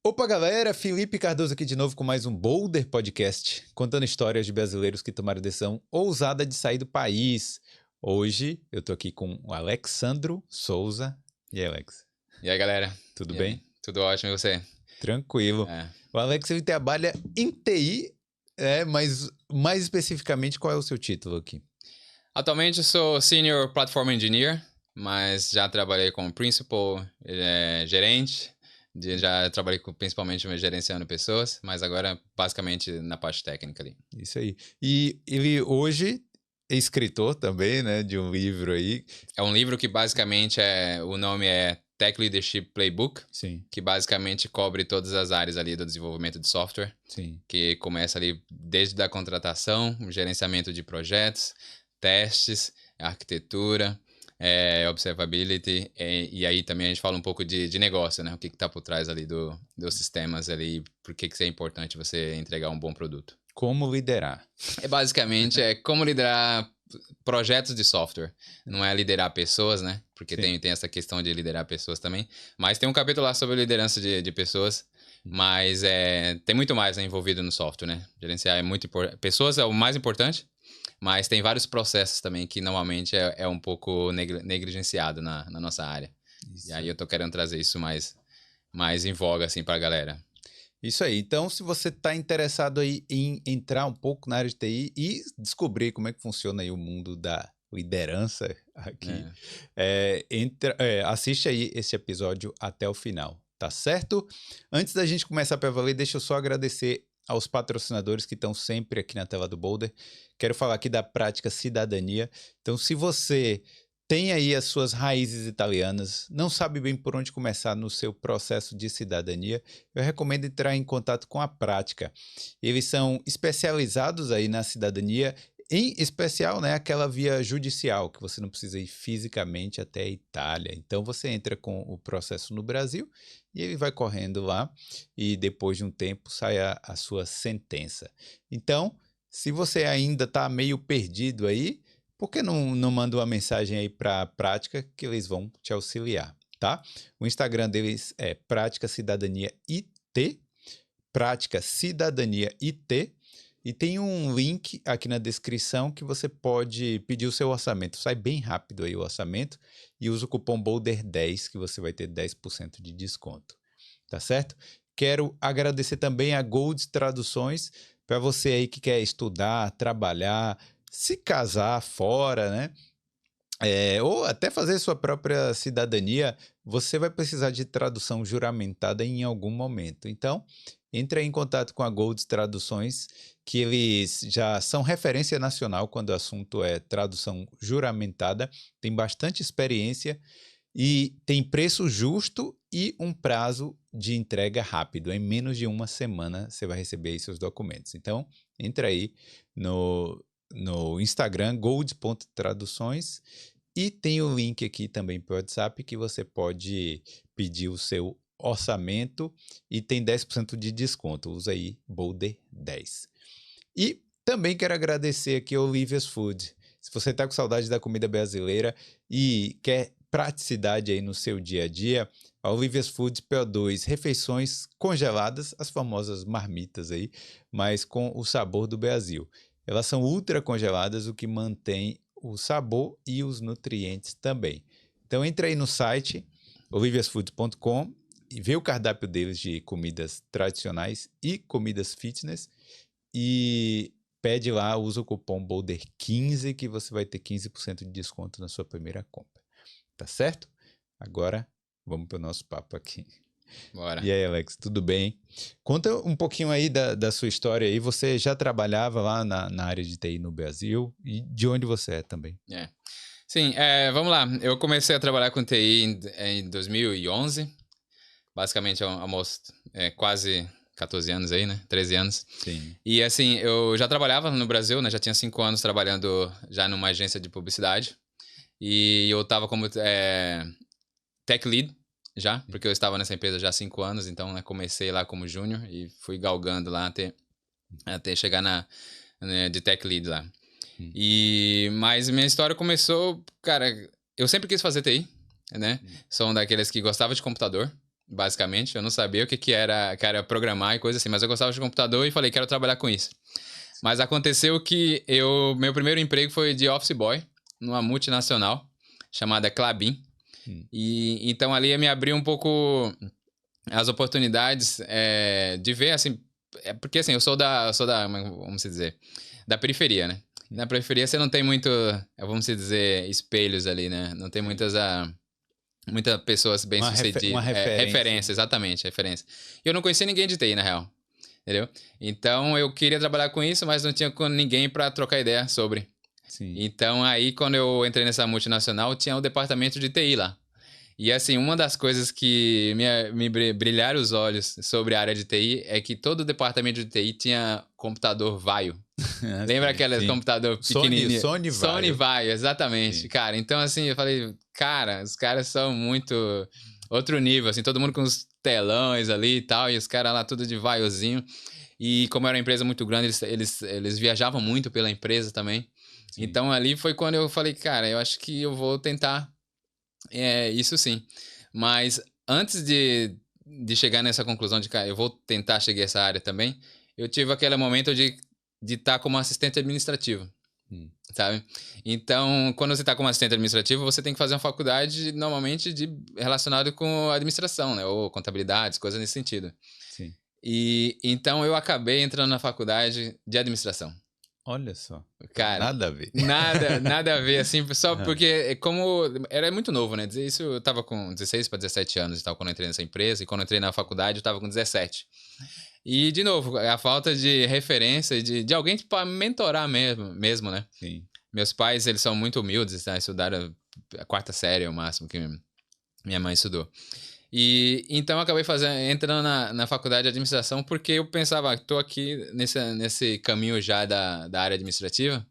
Opa, galera! Felipe Cardoso aqui de novo com mais um Boulder Podcast, contando histórias de brasileiros que tomaram a decisão ousada de sair do país. Hoje eu tô aqui com o Alexandro Souza. E aí, Alex? E aí, galera? Tudo E bem? aí? Tudo ótimo, e você? Tranquilo. O Alex, ele trabalha em TI, mas mais especificamente, qual é o seu título aqui? Atualmente eu sou Senior Platform Engineer, mas já trabalhei como Principal, gerente, já trabalhei principalmente gerenciando pessoas, mas agora basicamente na parte técnica ali. Isso aí. E ele hoje é escritor também, né, de um livro aí. É um livro que basicamente o nome é Tech Leadership Playbook, Sim, que basicamente cobre todas as áreas ali do desenvolvimento de software, sim. que começa ali desde a contratação, o gerenciamento de projetos, testes, arquitetura, observability, e aí também a gente fala um pouco de negócio, né? O que está por trás ali dos sistemas ali, por que é importante você entregar um bom produto. Como liderar. Basicamente como liderar projetos de software. Não é liderar pessoas, né? Porque tem essa questão de liderar pessoas também. Mas tem um capítulo lá sobre liderança de pessoas. Mas tem muito mais, né, envolvido no software, né? Gerenciar é muito importante. Pessoas é o mais importante, mas tem vários processos também que normalmente é um pouco negligenciado na nossa área. Isso. E aí eu tô querendo trazer isso mais em voga, assim, pra galera. Isso aí. Então, se você está interessado aí em entrar um pouco na área de TI e descobrir como é que funciona aí o mundo da liderança aqui, assiste aí esse episódio até o final, tá certo? Antes da gente começar para valer, deixa eu só agradecer aos patrocinadores que estão sempre aqui na tela do Boulder. Quero falar aqui da Prática Cidadania. Então, se você tem aí as suas raízes italianas, não sabe bem por onde começar no seu processo de cidadania, eu recomendo entrar em contato com a Prática. Eles são especializados aí na cidadania, em especial, né, aquela via judicial, que você não precisa ir fisicamente até a Itália. Então você entra com o processo no Brasil e ele vai correndo lá e depois de um tempo sai a sua sentença. Então, se você ainda está meio perdido aí, por que não manda uma mensagem aí para a Prática que eles vão te auxiliar, tá? O Instagram deles é Prática Cidadania IT, Prática Cidadania IT, e tem um link aqui na descrição que você pode pedir o seu orçamento. Sai bem rápido aí o orçamento e usa o cupom BOULDER10 que você vai ter 10% de desconto, tá certo? Quero agradecer também a Gold Traduções para você aí que quer estudar, trabalhar, se casar fora, né? Ou até fazer sua própria cidadania, você vai precisar de tradução juramentada em algum momento. Então, entre em contato com a Gold Traduções, que eles já são referência nacional quando o assunto é tradução juramentada, tem bastante experiência e tem preço justo e um prazo de entrega rápido. Em menos de uma semana você vai receber aí seus documentos. Então, entra aí no Instagram, gold.traduções, e tem o link aqui também para o WhatsApp que você pode pedir o seu orçamento e tem 10% de desconto. Usa aí Boulder10. E também quero agradecer aqui ao Olivia's Food. Se você está com saudade da comida brasileira e quer praticidade aí no seu dia a dia, a Olivia's Food PO2, refeições congeladas, as famosas marmitas aí, mas com o sabor do Brasil. Elas são ultra congeladas, o que mantém o sabor e os nutrientes também. Então entre aí no site oliviasfood.com e vê o cardápio deles de comidas tradicionais e comidas fitness e pede lá, usa o cupom BOULDER15 que você vai ter 15% de desconto na sua primeira compra. Tá certo? Agora vamos para o nosso papo aqui. Bora. E aí, Alex, tudo bem? Conta um pouquinho aí da sua história aí. Você já trabalhava lá na área de TI no Brasil? E de onde você é também? Sim, vamos lá. Eu comecei a trabalhar com TI em 2011. Basicamente, almoço quase 14 anos aí, né? 13 anos. Sim. E assim, eu já trabalhava no Brasil, né? Já tinha 5 anos trabalhando já numa agência de publicidade. E eu tava como tech lead já, porque eu estava nessa empresa já há 5 anos. Então, né, comecei lá como júnior e fui galgando lá até chegar de tech lead lá. Mas minha história começou, cara, eu sempre quis fazer TI, né? Sou um daqueles que gostava de computador. basicamente. Eu não sabia o que era programar e coisa assim, mas eu gostava de computador e falei, quero trabalhar com isso. Mas aconteceu que meu primeiro emprego foi de office boy numa multinacional chamada Klabin. E então ali me abriu um pouco as oportunidades de ver, assim, porque assim, eu sou da, vamos dizer, da periferia, né? Na periferia você não tem muito, vamos dizer, espelhos ali, né? Não tem muitas pessoas bem-sucedidas. Uma referência. Referência, exatamente, referência. E eu não conhecia ninguém de TI, na real. Entendeu? Então eu queria trabalhar com isso, mas não tinha com ninguém para trocar ideia sobre. Sim. Então aí, quando eu entrei nessa multinacional, tinha o departamento de TI lá. E assim, uma das coisas que me brilharam os olhos sobre a área de TI é que todo o departamento de TI tinha computador Vaio. Lembra aquele computador pequenininho? Sony Vaio, exatamente. Sim. Cara, então assim, eu falei, cara, os caras são muito outro nível, assim, todo mundo com os telões ali e tal, e os caras lá tudo de Vaiozinho. E como era uma empresa muito grande, eles viajavam muito pela empresa também. Sim. Então ali foi quando eu falei, cara, eu acho que eu vou tentar isso sim. Mas antes de chegar nessa conclusão de que eu vou tentar chegar a essa área também, eu tive aquele momento de estar como assistente administrativo, sabe? Então, quando você está como assistente administrativo, você tem que fazer uma faculdade normalmente relacionado com administração, né? Ou contabilidade, coisas nesse sentido. Sim. E então eu acabei entrando na faculdade de administração. Olha só. Cara, nada a ver. Nada a ver, assim, só porque como era muito novo, né? Isso eu tava com 16 para 17 anos e tal, quando eu entrei nessa empresa, e quando eu entrei na faculdade eu tava com 17. E, de novo, a falta de referência, de alguém para mentorar mesmo, né? Sim. Meus pais, eles são muito humildes, né? Estudaram a 4ª série, é o máximo que minha mãe estudou. E então eu acabei entrando na faculdade de administração porque eu pensava, estou aqui nesse caminho já da área administrativa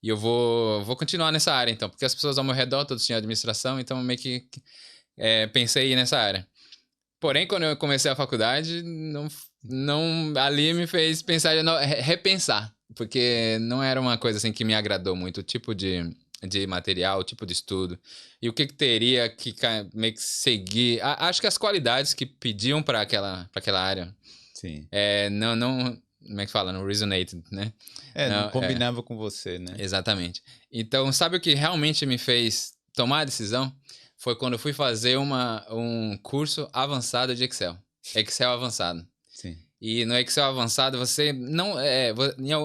e eu vou continuar nessa área então, porque as pessoas ao meu redor todos tinham administração, então meio que pensei em ir nessa área. Porém, quando eu comecei a faculdade, não ali me fez pensar, repensar, porque não era uma coisa assim que me agradou muito, o tipo de material, o tipo de estudo, e o que teria que meio que seguir. Acho que as qualidades que pediam para aquela área. Sim. Não, como é que fala? Não resonate, né? Não combinava com você, né? Exatamente. Então, sabe o que realmente me fez tomar a decisão? Foi quando eu fui fazer um curso avançado de Excel. Excel avançado. Sim. E no Excel avançado, você não...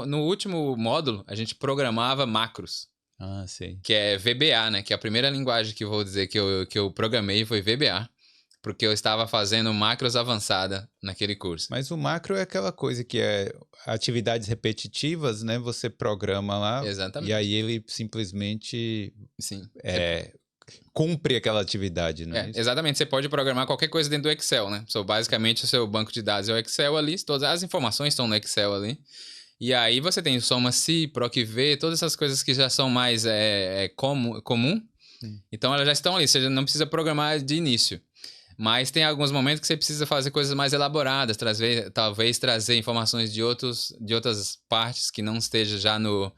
no último módulo, a gente programava macros. Ah, sei. Que é VBA, né? Que é a primeira linguagem que eu vou dizer que eu programei foi VBA. Porque eu estava fazendo macros avançada naquele curso. Mas o macro é aquela coisa que é atividades repetitivas, né? Você programa lá. Exatamente. E aí ele simplesmente Sim. cumpre aquela atividade, né? Exatamente. Você pode programar qualquer coisa dentro do Excel, né? Basicamente, o seu banco de dados é o Excel ali. Todas as informações estão no Excel ali. E aí você tem soma si, proc v, todas essas coisas que já são mais comum. Então elas já estão ali, você não precisa programar de início. Mas tem alguns momentos que você precisa fazer coisas mais elaboradas, talvez trazer informações de outras partes que não esteja já no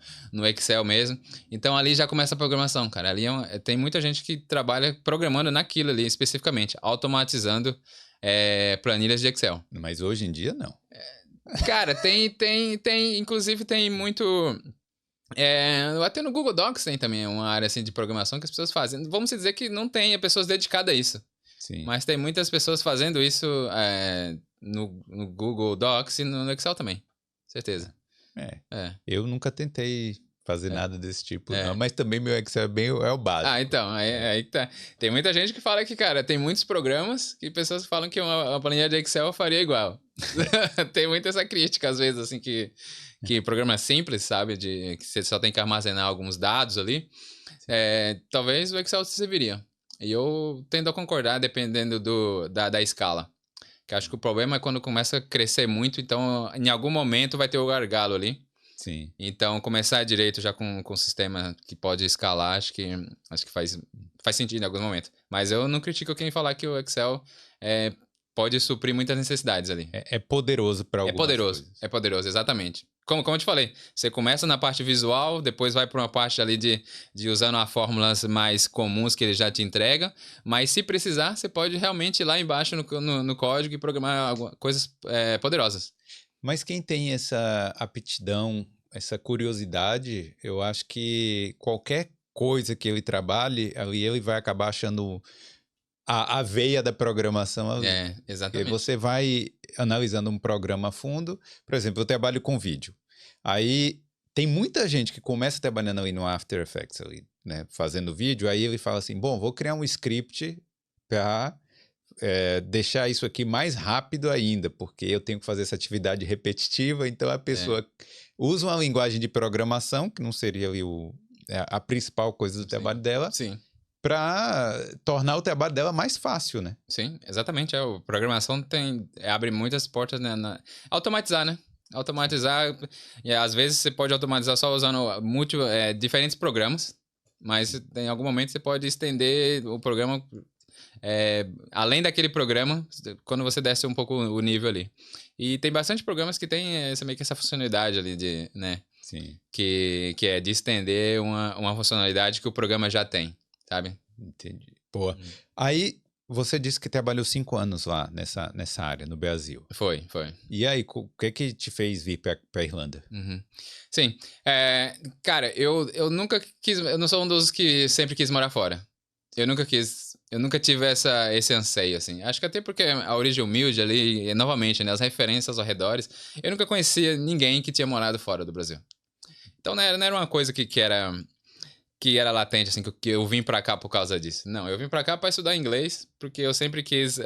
Excel mesmo. Então ali já começa a programação, cara. Ali tem muita gente que trabalha programando naquilo ali especificamente, automatizando planilhas de Excel. Mas hoje em dia não. Cara, inclusive tem muito... até no Google Docs tem também uma área assim de programação que as pessoas fazem. Vamos dizer que não tem pessoas dedicadas a isso. Sim. Mas tem muitas pessoas fazendo isso no Google Docs e no Excel também. Certeza. Eu nunca tentei fazer nada desse tipo, não. Mas também meu Excel é o básico. Então, aí tá. Tem muita gente que fala que, cara, tem muitos programas que pessoas falam que uma planilha de Excel faria igual. Tem muita essa crítica, às vezes, assim, que programa simples, sabe? Que você só tem que armazenar alguns dados ali. Talvez o Excel serviria. E eu tendo a concordar, dependendo da escala. Que acho que o problema é quando começa a crescer muito, então em algum momento vai ter o gargalo ali. Sim. Então, começar direito já com um sistema que pode escalar, acho que faz sentido em algum momento. Mas eu não critico quem falar que o Excel pode suprir muitas necessidades ali. É poderoso para algumas coisas. É poderoso, exatamente. como eu te falei, você começa na parte visual, depois vai para uma parte ali de usando as fórmulas mais comuns que ele já te entrega, mas se precisar, você pode realmente ir lá embaixo no código e programar coisas poderosas. Mas quem tem essa aptidão, essa curiosidade, eu acho que qualquer coisa que ele trabalhe, ali ele vai acabar achando a veia da programação ali. Porque Exatamente. você vai analisando um programa a fundo. Por exemplo, eu trabalho com vídeo. Aí tem muita gente que começa trabalhando ali no After Effects, ali, né, fazendo vídeo, aí ele fala assim, bom, vou criar um script para deixar isso aqui mais rápido ainda, porque eu tenho que fazer essa atividade repetitiva, então a pessoa usa uma linguagem de programação, que não seria ali a principal coisa do trabalho dela, Sim. para tornar o trabalho dela mais fácil, né? Sim, exatamente. A programação abre muitas portas, né, automatizar, né? Automatizar, e às vezes você pode automatizar só usando diferentes programas, mas em algum momento você pode estender o programa além daquele programa, quando você desce um pouco o nível ali. E tem bastante programas que tem meio que essa funcionalidade ali de, né? Sim. Que é de estender uma funcionalidade que o programa já tem, sabe? Entendi. Boa. Aí você disse que trabalhou 5 anos lá nessa área, no Brasil. Foi. E aí, o que te fez vir para Irlanda? Uhum. Sim. Cara, eu nunca quis. Eu não sou um dos que sempre quis morar fora. Eu nunca tive esse anseio, assim. Acho que até porque a origem humilde ali, novamente, né, as referências ao redor, eu nunca conhecia ninguém que tinha morado fora do Brasil. Então não era uma coisa que era latente, assim, que eu vim pra cá por causa disso. Não, eu vim pra cá pra estudar inglês, porque eu sempre quis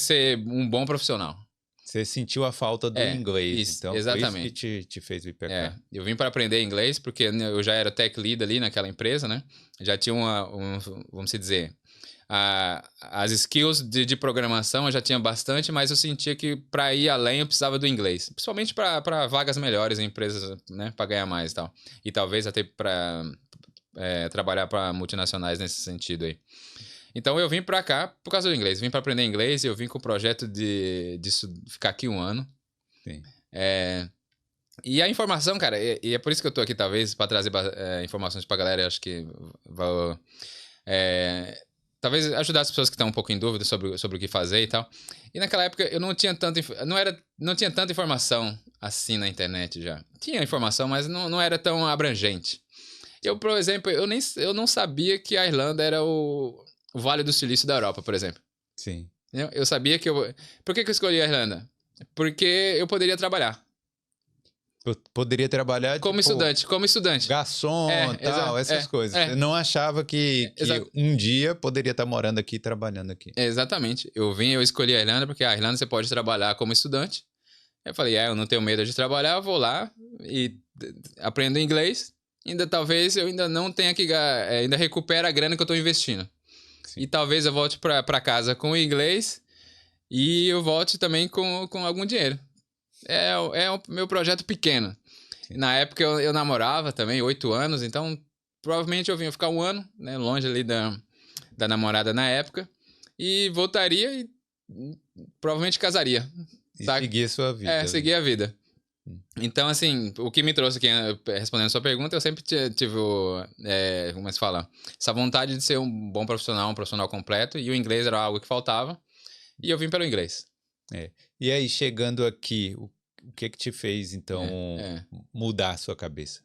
ser um bom profissional. Você sentiu a falta do inglês, isso, então exatamente. foi isso que te fez vir para cá. Eu vim para aprender inglês porque eu já era tech lead ali naquela empresa, né? Já tinha vamos dizer, as skills de programação eu já tinha bastante, mas eu sentia que para ir além eu precisava do inglês. Principalmente para vagas melhores em empresas, né? Para ganhar mais e tal. E talvez até para trabalhar para multinacionais nesse sentido aí. Então eu vim para cá por causa do inglês. Vim para aprender inglês e eu vim com o projeto de ficar aqui 1 ano. Sim. E a informação, cara, e é por isso que eu tô aqui, talvez, para trazer informações pra galera, eu acho que vai talvez ajudar as pessoas que estão um pouco em dúvida sobre o que fazer e tal. E naquela época eu não tinha tanta informação assim na internet já. Tinha informação, mas não era tão abrangente. Eu, por exemplo, eu não sabia que a Irlanda era o Vale do Silício da Europa, por exemplo. Sim. Eu sabia que Por que eu escolhi a Irlanda? Porque eu poderia trabalhar. Poderia trabalhar como estudante. Garçom, tal, essas coisas. Eu não achava que um dia poderia estar morando aqui e trabalhando aqui. Exatamente. Eu escolhi a Irlanda porque a Irlanda você pode trabalhar como estudante. Eu falei, eu não tenho medo de trabalhar, eu vou lá e aprendo inglês. Talvez eu ainda não tenha que... ainda recupere a grana que eu estou investindo. Sim. E talvez eu volte para casa com o inglês e eu volte também com algum dinheiro. É o meu projeto pequeno. Sim. Na época eu namorava também, 8 anos, então provavelmente eu vinha ficar 1 ano, né, longe ali da namorada na época, e voltaria e provavelmente casaria. E seguir a sua vida. Seguir a vida. Então, assim, o que me trouxe aqui, respondendo a sua pergunta, eu sempre tive, como se fala, essa vontade de ser um bom profissional, um profissional completo, e o inglês era algo que faltava, e eu vim pelo inglês. E aí, chegando aqui, o que te fez, então, mudar a sua cabeça?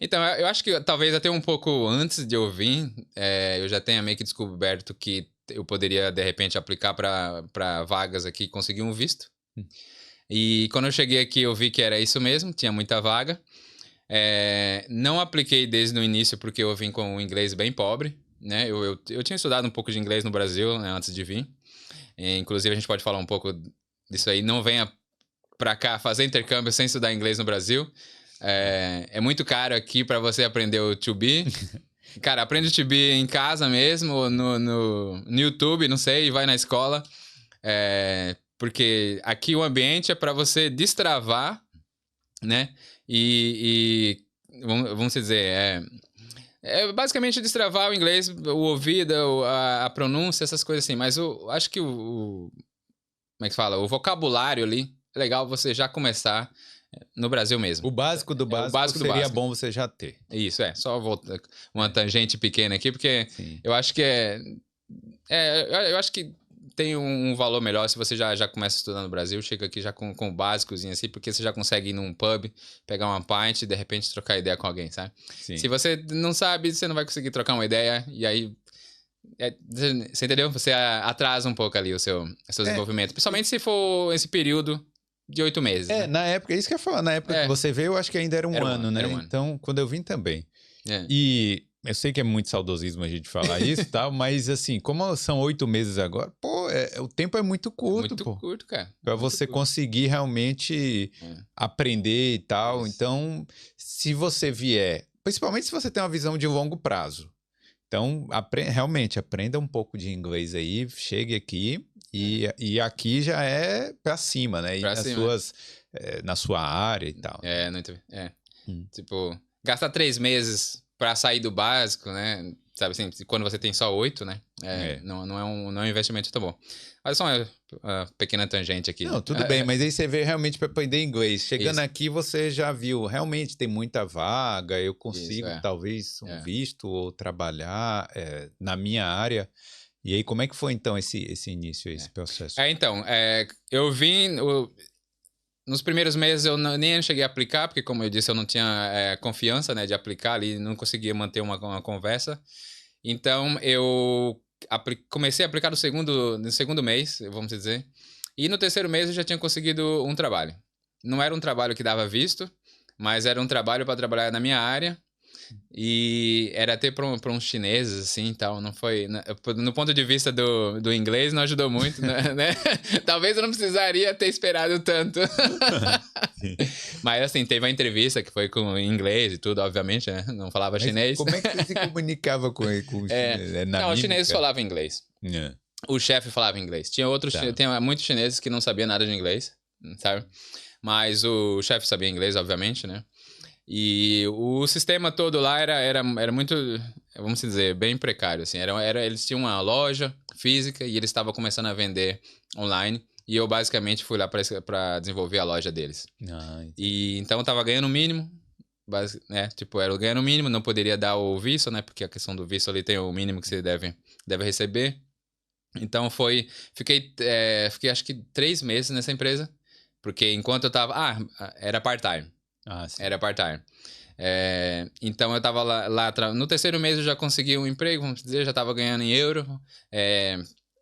Então, eu acho que talvez até um pouco antes de eu vir, eu já tenha meio que descoberto que eu poderia, de repente, aplicar para vagas aqui e conseguir um visto. E quando eu cheguei aqui, eu vi que era isso mesmo, tinha muita vaga. Não apliquei desde o início porque eu vim com um inglês bem pobre, né? Eu tinha estudado um pouco de inglês no Brasil, né, antes de vir. Inclusive, a gente pode falar um pouco disso aí. Não venha para cá fazer intercâmbio sem estudar inglês no Brasil. É muito caro aqui para você aprender o to be. Cara, aprende o to be em casa mesmo, no YouTube, não sei, e vai na escola. Porque aqui o ambiente é para você destravar, né? E vamos dizer, basicamente destravar o inglês, o ouvido, a pronúncia, essas coisas assim. Mas acho que como é que fala? O vocabulário ali, é legal você já começar No Brasil mesmo. O básico do básico, seria básico. bom você já ter. Isso, só voltar uma tangente pequena aqui, porque Sim. eu acho que eu acho que tem um valor melhor se você já começa a estudar no Brasil, chega aqui já com o básicozinho assim, porque você já consegue ir num pub, pegar uma pint e de repente trocar ideia com alguém, sabe? Sim. Se você não sabe, você não vai conseguir trocar uma ideia e aí... você entendeu? Você atrasa um pouco ali o seu desenvolvimento. Principalmente se for esse período de 8 meses. Né? Na época, isso que eu ia falar, na época que você veio, eu acho que ainda era um ano, né? Então, quando eu vim também. E eu sei que é muito saudosismo a gente falar isso e tal, mas assim, como são 8 meses agora, pô, o tempo é muito curto, muito curto, cara. Pra você conseguir realmente aprender e tal. Isso. Então, se você vier, principalmente se você tem uma visão de longo prazo, então, realmente, aprenda um pouco de inglês aí, chegue aqui e aqui já é pra cima, né? E na sua área e tal. Tipo, gastar 3 meses pra sair do básico, né? Sabe assim, quando você tem só 8, né? Não é um investimento tão bom. Mas só uma pequena tangente aqui. Não, tudo bem, mas aí você veio realmente para aprender inglês. Chegando aqui, você já viu, realmente tem muita vaga, eu consigo talvez um visto ou trabalhar na minha área. E aí, como é que foi então esse início, esse processo? Então, eu vim... Nos primeiros meses eu nem cheguei a aplicar, porque como eu disse, eu não tinha confiança, né, de aplicar ali, não conseguia manter uma conversa. Então, eu comecei a aplicar no segundo mês, vamos dizer. E no terceiro mês eu já tinha conseguido um trabalho. Não era um trabalho que dava visto, mas era um trabalho para trabalhar na minha área. E era até para uns chineses, assim, tal. Não foi... No ponto de vista do inglês, não ajudou muito, né? Talvez eu não precisaria ter esperado tanto. Mas, assim, teve a entrevista que foi com inglês e tudo, obviamente, né? Não falava chinês. Como é que você se comunicava com o chinês? Não, os chineses falavam inglês. O chefe falava inglês. Tinha muitos chineses que não sabiam nada de inglês, sabe? Mas o chefe sabia inglês, obviamente, né? E o sistema todo lá era muito, vamos dizer, bem precário, assim. Eles tinham uma loja física e eles estavam começando a vender online. E eu, basicamente, fui lá para desenvolver a loja deles. E então, eu tava ganhando o mínimo. Era ganhando o mínimo, não poderia dar o visto, né? Porque a questão do visto ali tem o mínimo que você deve receber. Então, fiquei acho que 3 meses nessa empresa. Porque enquanto eu tava... era part-time. Era part-time. Então eu tava lá no terceiro mês eu já consegui um emprego, vamos dizer, já tava ganhando em euro,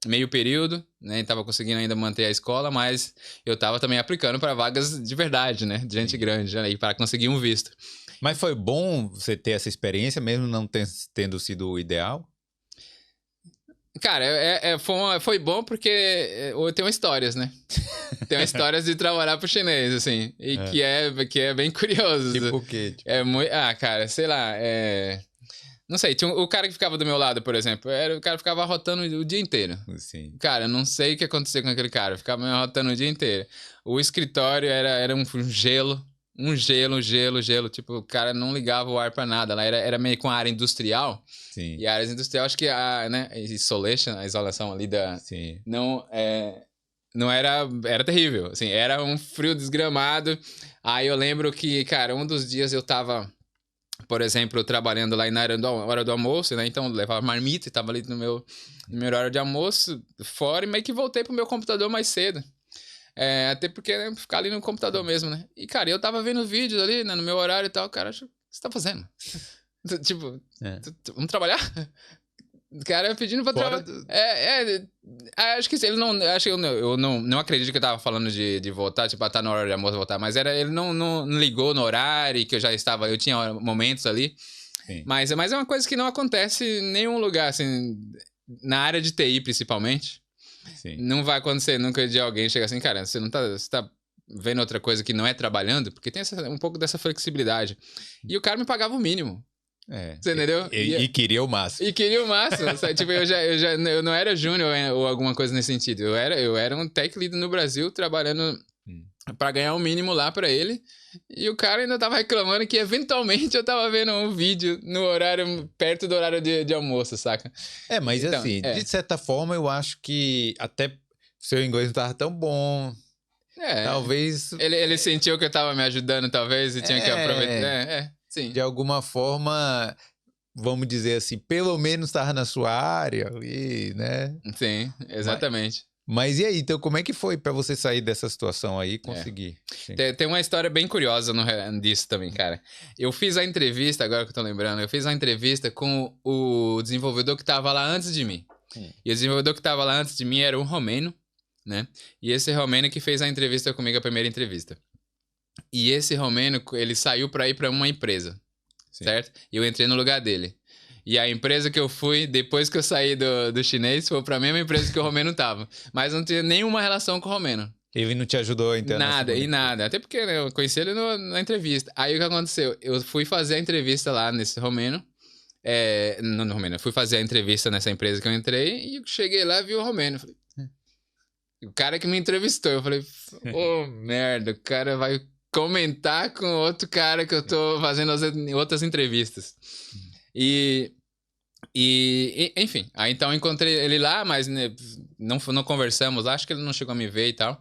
meio período, né? Tava conseguindo ainda manter a escola, mas eu tava também aplicando para vagas de verdade, né? De gente grande, né? E para conseguir um visto. Mas foi bom você ter essa experiência, mesmo não tendo sido o ideal? Cara, foi bom porque eu tenho histórias, né? Tem histórias de trabalhar pro chinês, assim. E que é bem curioso. Tipo o quê? Cara, sei lá. Não sei, tinha o cara que ficava do meu lado, por exemplo. O cara ficava arrotando o dia inteiro. Sim. Cara, eu não sei o que aconteceu com aquele cara. Ficava me arrotando o dia inteiro. O escritório era um gelo. Um gelo. Tipo, o cara não ligava o ar pra nada. Lá era meio com a área industrial. Sim. E a área industrial, acho que a isolação ali Sim. não era terrível, assim, era um frio desgramado. Aí eu lembro que, cara, um dos dias eu tava, por exemplo, trabalhando lá na hora do almoço, né? Então eu levava marmita e tava ali no meu horário de almoço, fora, e meio que voltei pro meu computador mais cedo. Até porque, né, ficar ali no computador mesmo, né? E, cara, eu tava vendo vídeos ali, né, no meu horário e tal, cara, o que você tá fazendo? Tipo, vamos trabalhar? O cara pedindo pra trabalhar. Acho que ele não. Acho que eu não acredito que eu tava falando de voltar, tipo, tá na hora de almoço voltar, mas ele não ligou no horário, que eu tinha momentos ali. Sim. Mas é uma coisa que não acontece em nenhum lugar, assim, na área de TI principalmente. Sim. Não vai acontecer nunca de alguém chegar assim, cara, você tá vendo outra coisa que não é trabalhando, porque tem um pouco dessa flexibilidade. E o cara me pagava o mínimo. Você entendeu? E queria o máximo. Tipo, eu não era júnior ou alguma coisa nesse sentido. Eu era um tech lead no Brasil, trabalhando pra ganhar o mínimo lá pra ele. E o cara ainda tava reclamando que eventualmente eu tava vendo um vídeo no horário, perto do horário de almoço, saca? Mas assim, de certa forma eu acho que até seu inglês não tava tão bom. talvez... Ele sentiu que eu tava me ajudando, talvez, e tinha que aproveitar. Sim. De alguma forma, vamos dizer assim, pelo menos estava na sua área, né? Sim, exatamente. Mas e aí, então como é que foi para você sair dessa situação aí e conseguir? Tem uma história bem curiosa disso também, cara. Eu fiz a entrevista, agora que eu tô lembrando, eu fiz a entrevista com o desenvolvedor que tava lá antes de mim. E o desenvolvedor que tava lá antes de mim era um romeno, né? E esse romeno que fez a entrevista comigo, a primeira entrevista. E esse romeno, ele saiu pra ir pra uma empresa, certo? E eu entrei no lugar dele. E a empresa que eu fui, depois que eu saí do chinês, foi pra mesma empresa que o romeno tava. Mas não tinha nenhuma relação com o romeno. Ele não te ajudou a entrar Nada. Até porque, né, eu conheci ele na entrevista. Aí o que aconteceu? Eu fui fazer a entrevista lá nesse romeno. No romeno. Eu fui fazer a entrevista nessa empresa que eu entrei. E eu cheguei lá e vi o romeno. Falei, o cara que me entrevistou. Eu falei, merda, o cara vai comentar com outro cara que eu tô fazendo outras entrevistas. Enfim, aí então eu encontrei ele lá, mas né, não conversamos lá, acho que ele não chegou a me ver e tal.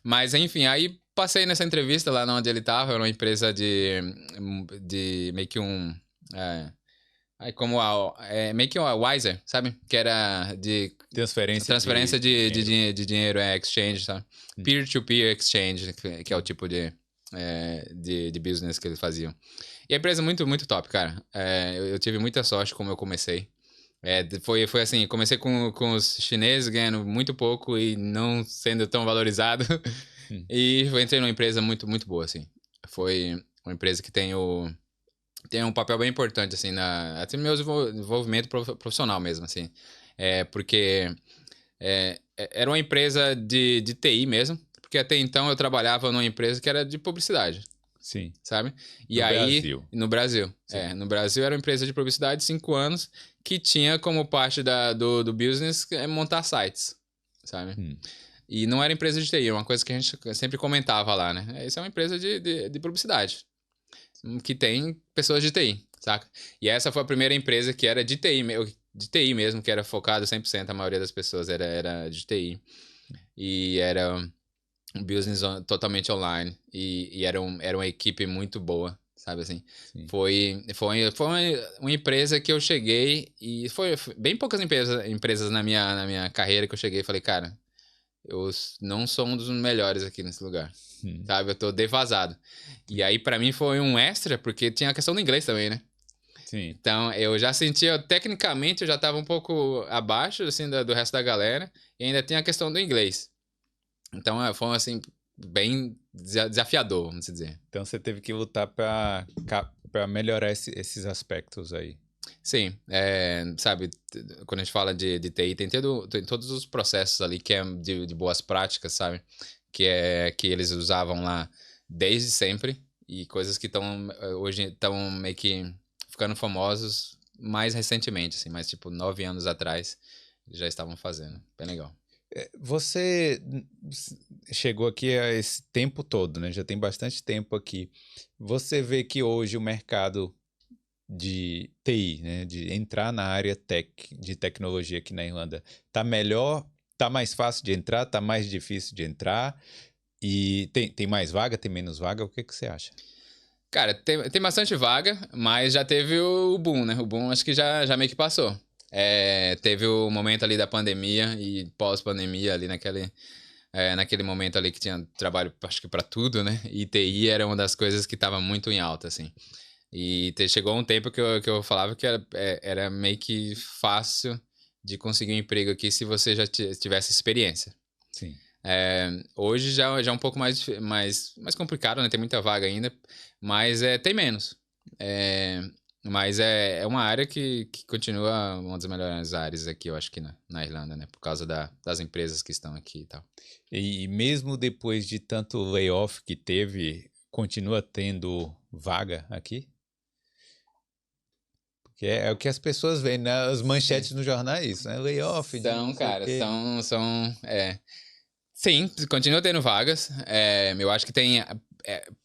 Mas enfim, aí passei nessa entrevista lá onde ele tava, era uma empresa de meio que meio que uma Wiser, sabe? Que era de transferência de dinheiro, exchange, sabe? Peer-to-peer exchange, que é o tipo de business que eles faziam. E a empresa é muito, muito top, cara. Eu tive muita sorte como eu comecei. Foi assim, comecei com os chineses ganhando muito pouco e não sendo tão valorizado. E entrei numa empresa muito, muito boa, assim. Foi uma empresa que tem um papel bem importante, assim, até no meu desenvolvimento profissional mesmo, assim. Porque era uma empresa de TI mesmo, porque até então eu trabalhava numa empresa que era de publicidade. Sim. Sabe? E no aí, Brasil. No Brasil. No Brasil era uma empresa de publicidade de 5 anos que tinha como parte do business montar sites, sabe? E não era empresa de TI, é uma coisa que a gente sempre comentava lá, né? Isso é uma empresa de publicidade, que tem pessoas de TI, saca? E essa foi a primeira empresa que era de TI mesmo, que era focado 100%, a maioria das pessoas era de TI. E era um business totalmente online e era uma equipe muito boa, sabe assim? Sim. Foi uma empresa que eu cheguei e foi bem poucas empresas na minha carreira que eu cheguei e falei, cara, eu não sou um dos melhores aqui nesse lugar, sabe? Eu tô defasado. E aí pra mim foi um extra, porque tinha a questão do inglês também, né? Sim. Então eu já sentia, tecnicamente eu já tava um pouco abaixo assim do resto da galera e ainda tinha a questão do inglês. Então foi assim, bem desafiador, vamos dizer. Então você teve que lutar para melhorar esses aspectos aí. Sim, sabe, quando a gente fala de TI, tem todos os processos ali que é de boas práticas, sabe? Que eles usavam lá desde sempre e coisas que hoje estão meio que ficando famosos mais recentemente, assim, mas tipo 9 anos atrás já estavam fazendo. Bem legal. Você chegou aqui a esse tempo todo, né? Já tem bastante tempo aqui. Você vê que hoje o mercado de TI, né? De entrar na área de tecnologia aqui na Irlanda, tá melhor, tá mais fácil de entrar, tá mais difícil de entrar? E tem mais vaga, tem menos vaga? O que você acha? Cara, tem bastante vaga, mas já teve o boom, né? O boom acho que já meio que passou. Teve o momento ali da pandemia e pós-pandemia ali naquele momento ali que tinha trabalho, acho que para tudo, né? E TI era uma das coisas que estava muito em alta, assim. E chegou um tempo que eu falava que era meio que fácil de conseguir um emprego aqui se você já tivesse experiência. Sim. Hoje já é um pouco mais complicado, né? Tem muita vaga ainda, mas tem menos. Mas é uma área que continua uma das melhores áreas aqui, eu acho que na Irlanda, né? Por causa das empresas que estão aqui e tal. E mesmo depois de tanto layoff que teve, continua tendo vaga aqui? Porque é o que as pessoas veem, né? As manchetes no jornal é isso, né? Layoff. Sim, continua tendo vagas. Eu acho que tem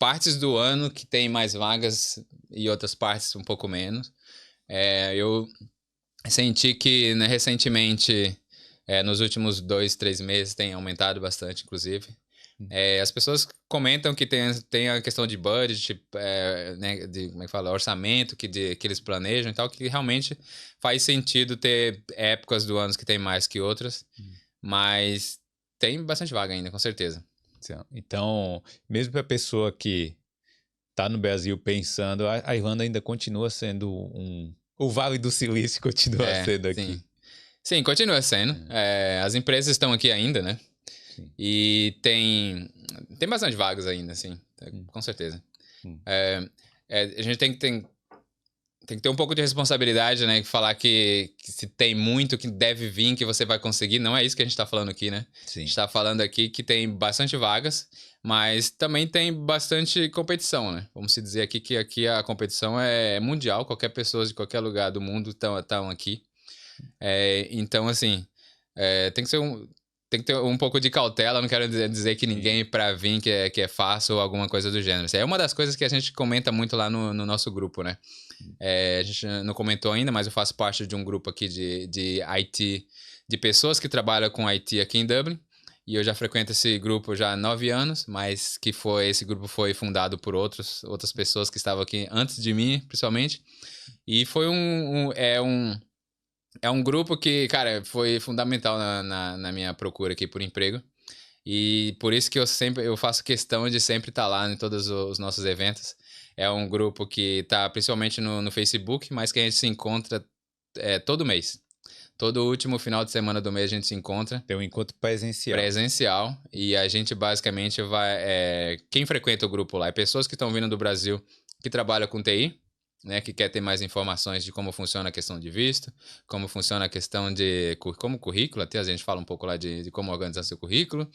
partes do ano que tem mais vagas e outras partes um pouco menos. Eu senti que, né, recentemente, nos últimos 2, 3 meses, tem aumentado bastante, inclusive. As pessoas comentam que tem a questão de budget, né, de, como é que fala, orçamento que eles planejam e tal, que realmente faz sentido ter épocas do ano que tem mais que outras, mas tem bastante vaga ainda, com certeza. Então, mesmo para a pessoa que está no Brasil pensando, a Irlanda ainda continua sendo o Vale do Silício continua sendo aqui. Sim, continua sendo. As empresas estão aqui ainda, né? Sim. E tem bastante vagas ainda, sim, com certeza. A gente tem que ter um pouco de responsabilidade, né? Falar que se tem muito que deve vir, que você vai conseguir. Não é isso que a gente está falando aqui, né? Sim. A gente está falando aqui que tem bastante vagas, mas também tem bastante competição, né? Vamos se dizer aqui que aqui a competição é mundial. Qualquer pessoa de qualquer lugar do mundo estão aqui. Então, assim, tem que ter um pouco de cautela. Não quero dizer que ninguém para vir que é fácil ou alguma coisa do gênero. É uma das coisas que a gente comenta muito lá no nosso grupo, né? A gente não comentou ainda, mas eu faço parte de um grupo aqui de IT, de pessoas que trabalham com IT aqui em Dublin. E eu já frequento esse grupo já há 9 anos, mas esse grupo foi fundado por outras pessoas que estavam aqui antes de mim, principalmente. E foi um grupo que, cara, foi fundamental na minha procura aqui por emprego. E por isso que eu faço questão de sempre estar lá em todos os nossos eventos. É um grupo que está principalmente no Facebook, mas que a gente se encontra todo mês. Todo último final de semana do mês a gente se encontra. Tem um encontro presencial. E a gente basicamente vai... quem frequenta o grupo lá é pessoas que estão vindo do Brasil que trabalham com TI, né, que quer ter mais informações de como funciona a questão de visto, como funciona a questão de como currículo, até a gente fala um pouco lá de como organizar seu currículo,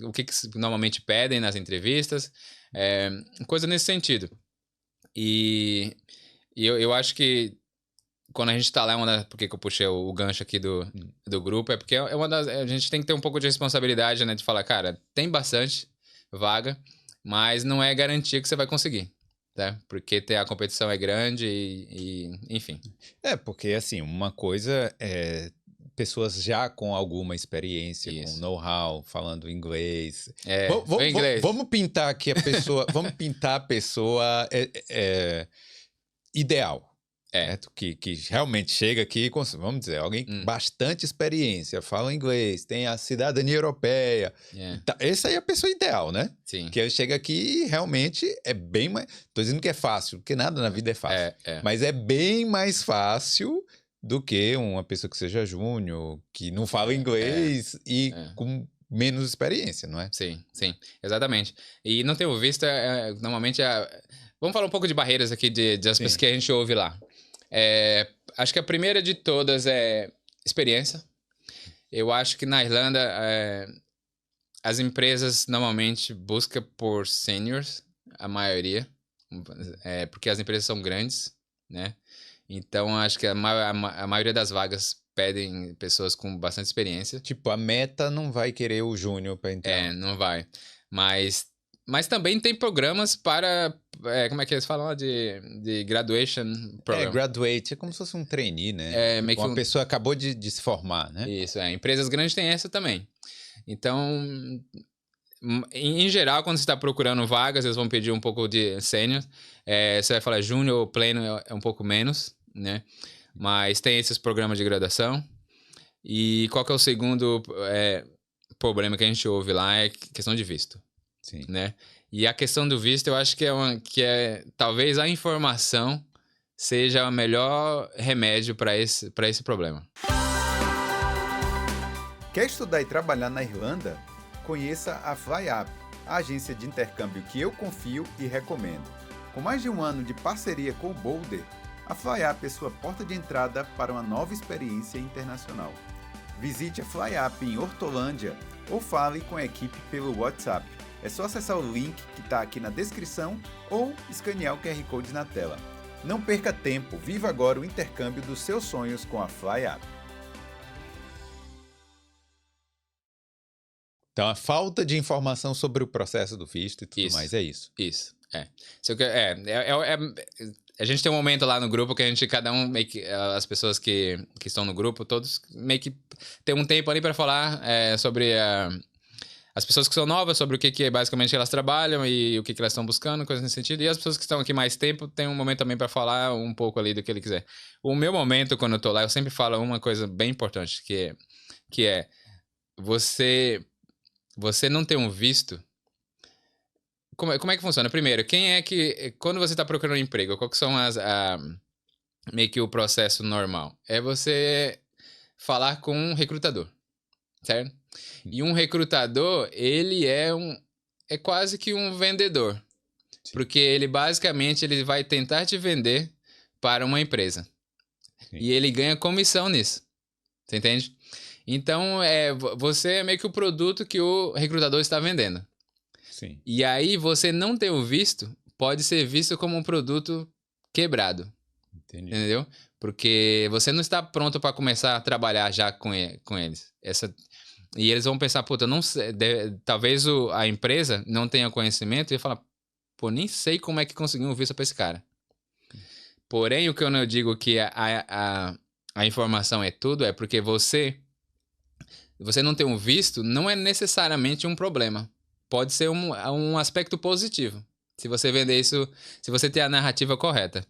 o que normalmente pedem nas entrevistas, coisa nesse sentido. E eu acho que quando a gente está lá, por que eu puxei o gancho aqui do grupo, é porque a gente tem que ter um pouco de responsabilidade, né, de falar, cara, tem bastante vaga, mas não é garantia que você vai conseguir. Né? Porque a competição é grande enfim. Porque assim, uma coisa é pessoas já com alguma experiência, com know-how, falando inglês. Vamos pintar aqui a pessoa, vamos pintar a pessoa ideal. Certo? Que realmente chega aqui, vamos dizer, alguém com bastante experiência, fala inglês, tem a cidadania europeia. Essa aí é a pessoa ideal, né? Sim. Que chega aqui e realmente é bem mais... Tô dizendo que é fácil, porque nada na vida é fácil. Mas é bem mais fácil do que uma pessoa que seja júnior, que não fala inglês com menos experiência, não é? Sim, sim, exatamente. E não tenho visto, normalmente... Vamos falar um pouco de barreiras aqui das pessoas que a gente ouve lá. Acho que a primeira de todas é experiência. Eu acho que na Irlanda as empresas normalmente buscam por seniors, a maioria, porque as empresas são grandes, né? Então acho que a maioria das vagas pedem pessoas com bastante experiência. Tipo, a Meta não vai querer o júnior para entrar. Não vai. Mas também tem programas para... como é que eles falam? De graduation program. Graduate. É como se fosse um trainee, né? Uma pessoa acabou de se formar, né? Isso, empresas grandes têm essa também. Então, em geral, quando você está procurando vagas, eles vão pedir um pouco de sênior. Você vai falar júnior ou pleno é um pouco menos, né? Mas tem esses programas de graduação. E qual que é o segundo problema que a gente ouve lá? É questão de visto. Sim. Né? E a questão do visto, eu acho que talvez a informação seja o melhor remédio para esse problema. Quer estudar e trabalhar na Irlanda? Conheça a FlyUp, a agência de intercâmbio que eu confio e recomendo. Com mais de 1 ano de parceria com o Boulder, a FlyUp é sua porta de entrada para uma nova experiência internacional. Visite a FlyUp em Hortolândia ou fale com a equipe pelo WhatsApp. É só acessar o link que está aqui na descrição ou escanear o QR Code na tela. Não perca tempo, viva agora o intercâmbio dos seus sonhos com a FlyUp. Então, a falta de informação sobre o processo do visto e tudo mais, é isso. Isso, a gente tem um momento lá no grupo que cada um, meio que, as pessoas que estão no grupo, todos meio que tem um tempo ali para falar sobre as pessoas que são novas sobre o que é basicamente elas trabalham e o que elas estão buscando, coisas nesse sentido. E as pessoas que estão aqui mais tempo tem um momento também para falar um pouco ali do que ele quiser. O meu momento, quando eu tô lá, eu sempre falo uma coisa bem importante, que é você não ter um visto. Como é que funciona? Primeiro, quando você está procurando um emprego, qual que são meio que o processo normal? É você falar com um recrutador, certo? E um recrutador, ele é quase que um vendedor. Sim. Porque ele basicamente ele vai tentar te vender para uma empresa. Sim. E ele ganha comissão nisso. Você entende? Então, você é meio que o produto que o recrutador está vendendo. Sim. E aí, você não ter o visto pode ser visto como um produto quebrado. Entendi. Entendeu? Porque você não está pronto para começar a trabalhar já com eles. E eles vão pensar, puta, não sei, talvez a empresa não tenha conhecimento e falar, pô, nem sei como é que conseguiu um visto para esse cara. Porém, o que eu digo que a informação é tudo é porque você não ter um visto não é necessariamente um problema. Pode ser um aspecto positivo. Se você vender isso, se você ter a narrativa correta.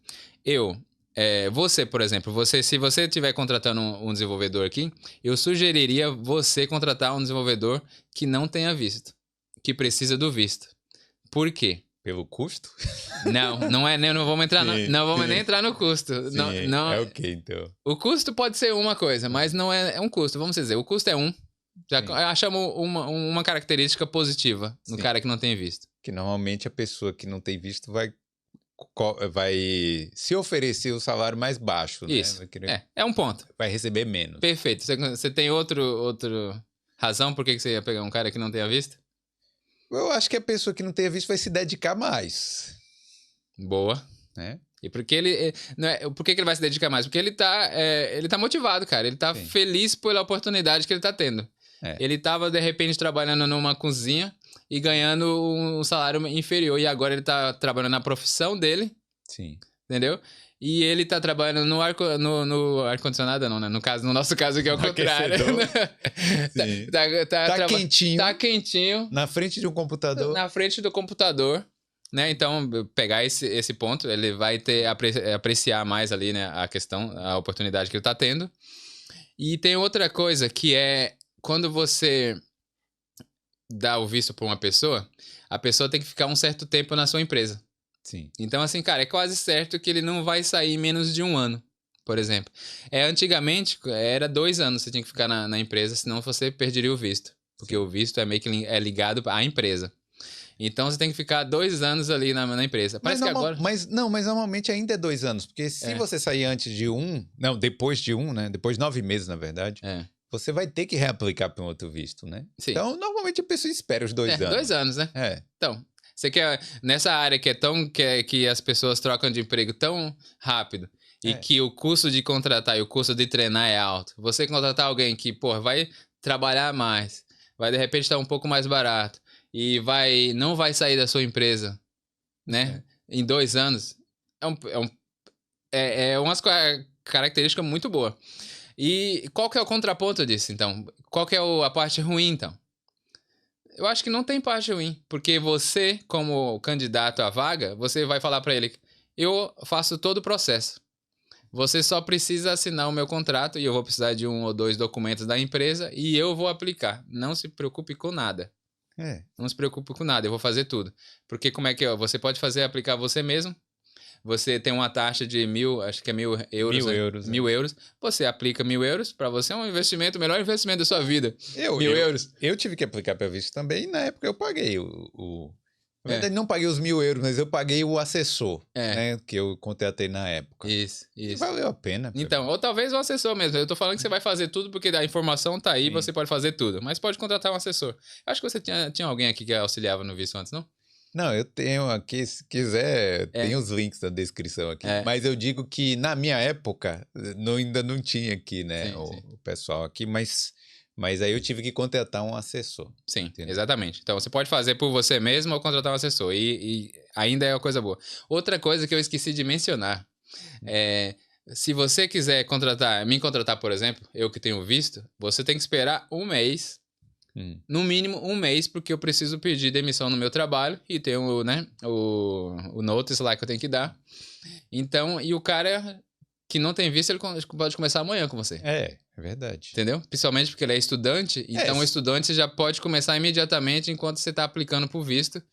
Você, por exemplo, se você estiver contratando um desenvolvedor aqui, eu sugeriria você contratar um desenvolvedor que não tenha visto, que precisa do visto. Por quê? Pelo custo? Não é, não vamos entrar, não vamos nem entrar no custo. Sim, não, é o que então? O custo pode ser uma coisa, mas não é um custo, vamos dizer, o custo é Já achamos uma característica positiva no cara que não tem visto. Que normalmente a pessoa que não tem visto vai se oferecer o salário mais baixo, Isso. né? É um ponto. Vai receber menos. Perfeito. Você tem outro razão por que você ia pegar um cara que não tenha visto? Eu acho que a pessoa que não tenha visto vai se dedicar mais. Boa. Né? E porque por que ele vai se dedicar mais? Porque ele tá motivado, cara. Ele tá feliz pela oportunidade que ele tá tendo. Ele tava, de repente, trabalhando numa cozinha e ganhando um salário inferior. E agora ele tá trabalhando na profissão dele. Sim. Entendeu? E ele tá trabalhando no ar-condicionado, não, né? No nosso caso aqui é o contrário. Tá quentinho. Tá quentinho. Na frente de um computador. Na frente do computador. Né? Então, pegar esse ponto, ele vai apreciar mais ali, né, a oportunidade que ele tá tendo. E tem outra coisa que é quando você dá o visto para uma pessoa, a pessoa tem que ficar um certo tempo na sua empresa. Sim. Então, assim, cara, é quase certo que ele não vai sair em menos de 1 ano, por exemplo. Antigamente, era 2 anos que você tinha que ficar na empresa, senão você perderia o visto. Porque o visto é meio que ligado à empresa. Então, você tem que ficar 2 anos ali na empresa. Parece que agora... Mas normalmente ainda é 2 anos. Porque se você sair antes de 1... Não, depois de 1, né? Depois de 9 meses, na verdade. Você vai ter que reaplicar para um outro visto, né? Sim. Então, normalmente a pessoa espera os 2 anos. 2 anos, né? Então, você quer... Nessa área que as pessoas trocam de emprego tão rápido e que o custo de contratar e o custo de treinar é alto. Você contratar alguém que, vai trabalhar mais, vai de repente estar um pouco mais barato e não vai sair da sua empresa, né? Em 2 anos, é uma característica muito boa. E qual que é o contraponto disso, então? Qual que é a parte ruim, então? Eu acho que não tem parte ruim, porque você, como candidato à vaga, você vai falar para ele, eu faço todo o processo. Você só precisa assinar o meu contrato e eu vou precisar de 1 ou 2 documentos da empresa e eu vou aplicar. Não se preocupe com nada. Não se preocupe com nada, eu vou fazer tudo. Porque como é que é? Você pode aplicar você mesmo. Você tem uma taxa de 1.000, acho que é 1.000 euros. 1.000 euros. 1.000 euros. Você aplica 1.000 euros. Para você é um investimento, o melhor investimento da sua vida. 1.000 euros. Eu tive que aplicar para visto também e na época eu paguei Na verdade, não paguei os 1.000 euros, mas eu paguei o assessor, né? Que eu contratei na época. Isso. E valeu a pena. Então, ou talvez o assessor mesmo. Eu tô falando que você vai fazer tudo porque a informação tá aí, você pode fazer tudo. Mas pode contratar um assessor. Acho que você tinha alguém aqui que auxiliava no visto antes, não? Não, eu tenho aqui, se quiser, tem os links na descrição aqui. Mas eu digo que na minha época, ainda não tinha aqui, né, o pessoal aqui, mas aí eu tive que contratar um assessor. Sim, entendeu? Exatamente. Então, você pode fazer por você mesmo ou contratar um assessor. E ainda é uma coisa boa. Outra coisa que eu esqueci de mencionar se você quiser me contratar, por exemplo, eu que tenho visto, você tem que esperar 1 mês no mínimo 1 mês, porque eu preciso pedir demissão no meu trabalho e tem o notice lá que eu tenho que dar. Então, e o cara que não tem visto, ele pode começar amanhã com você. É verdade. Entendeu? Principalmente porque ele é estudante, então o estudante já pode começar imediatamente enquanto você está aplicando por visto.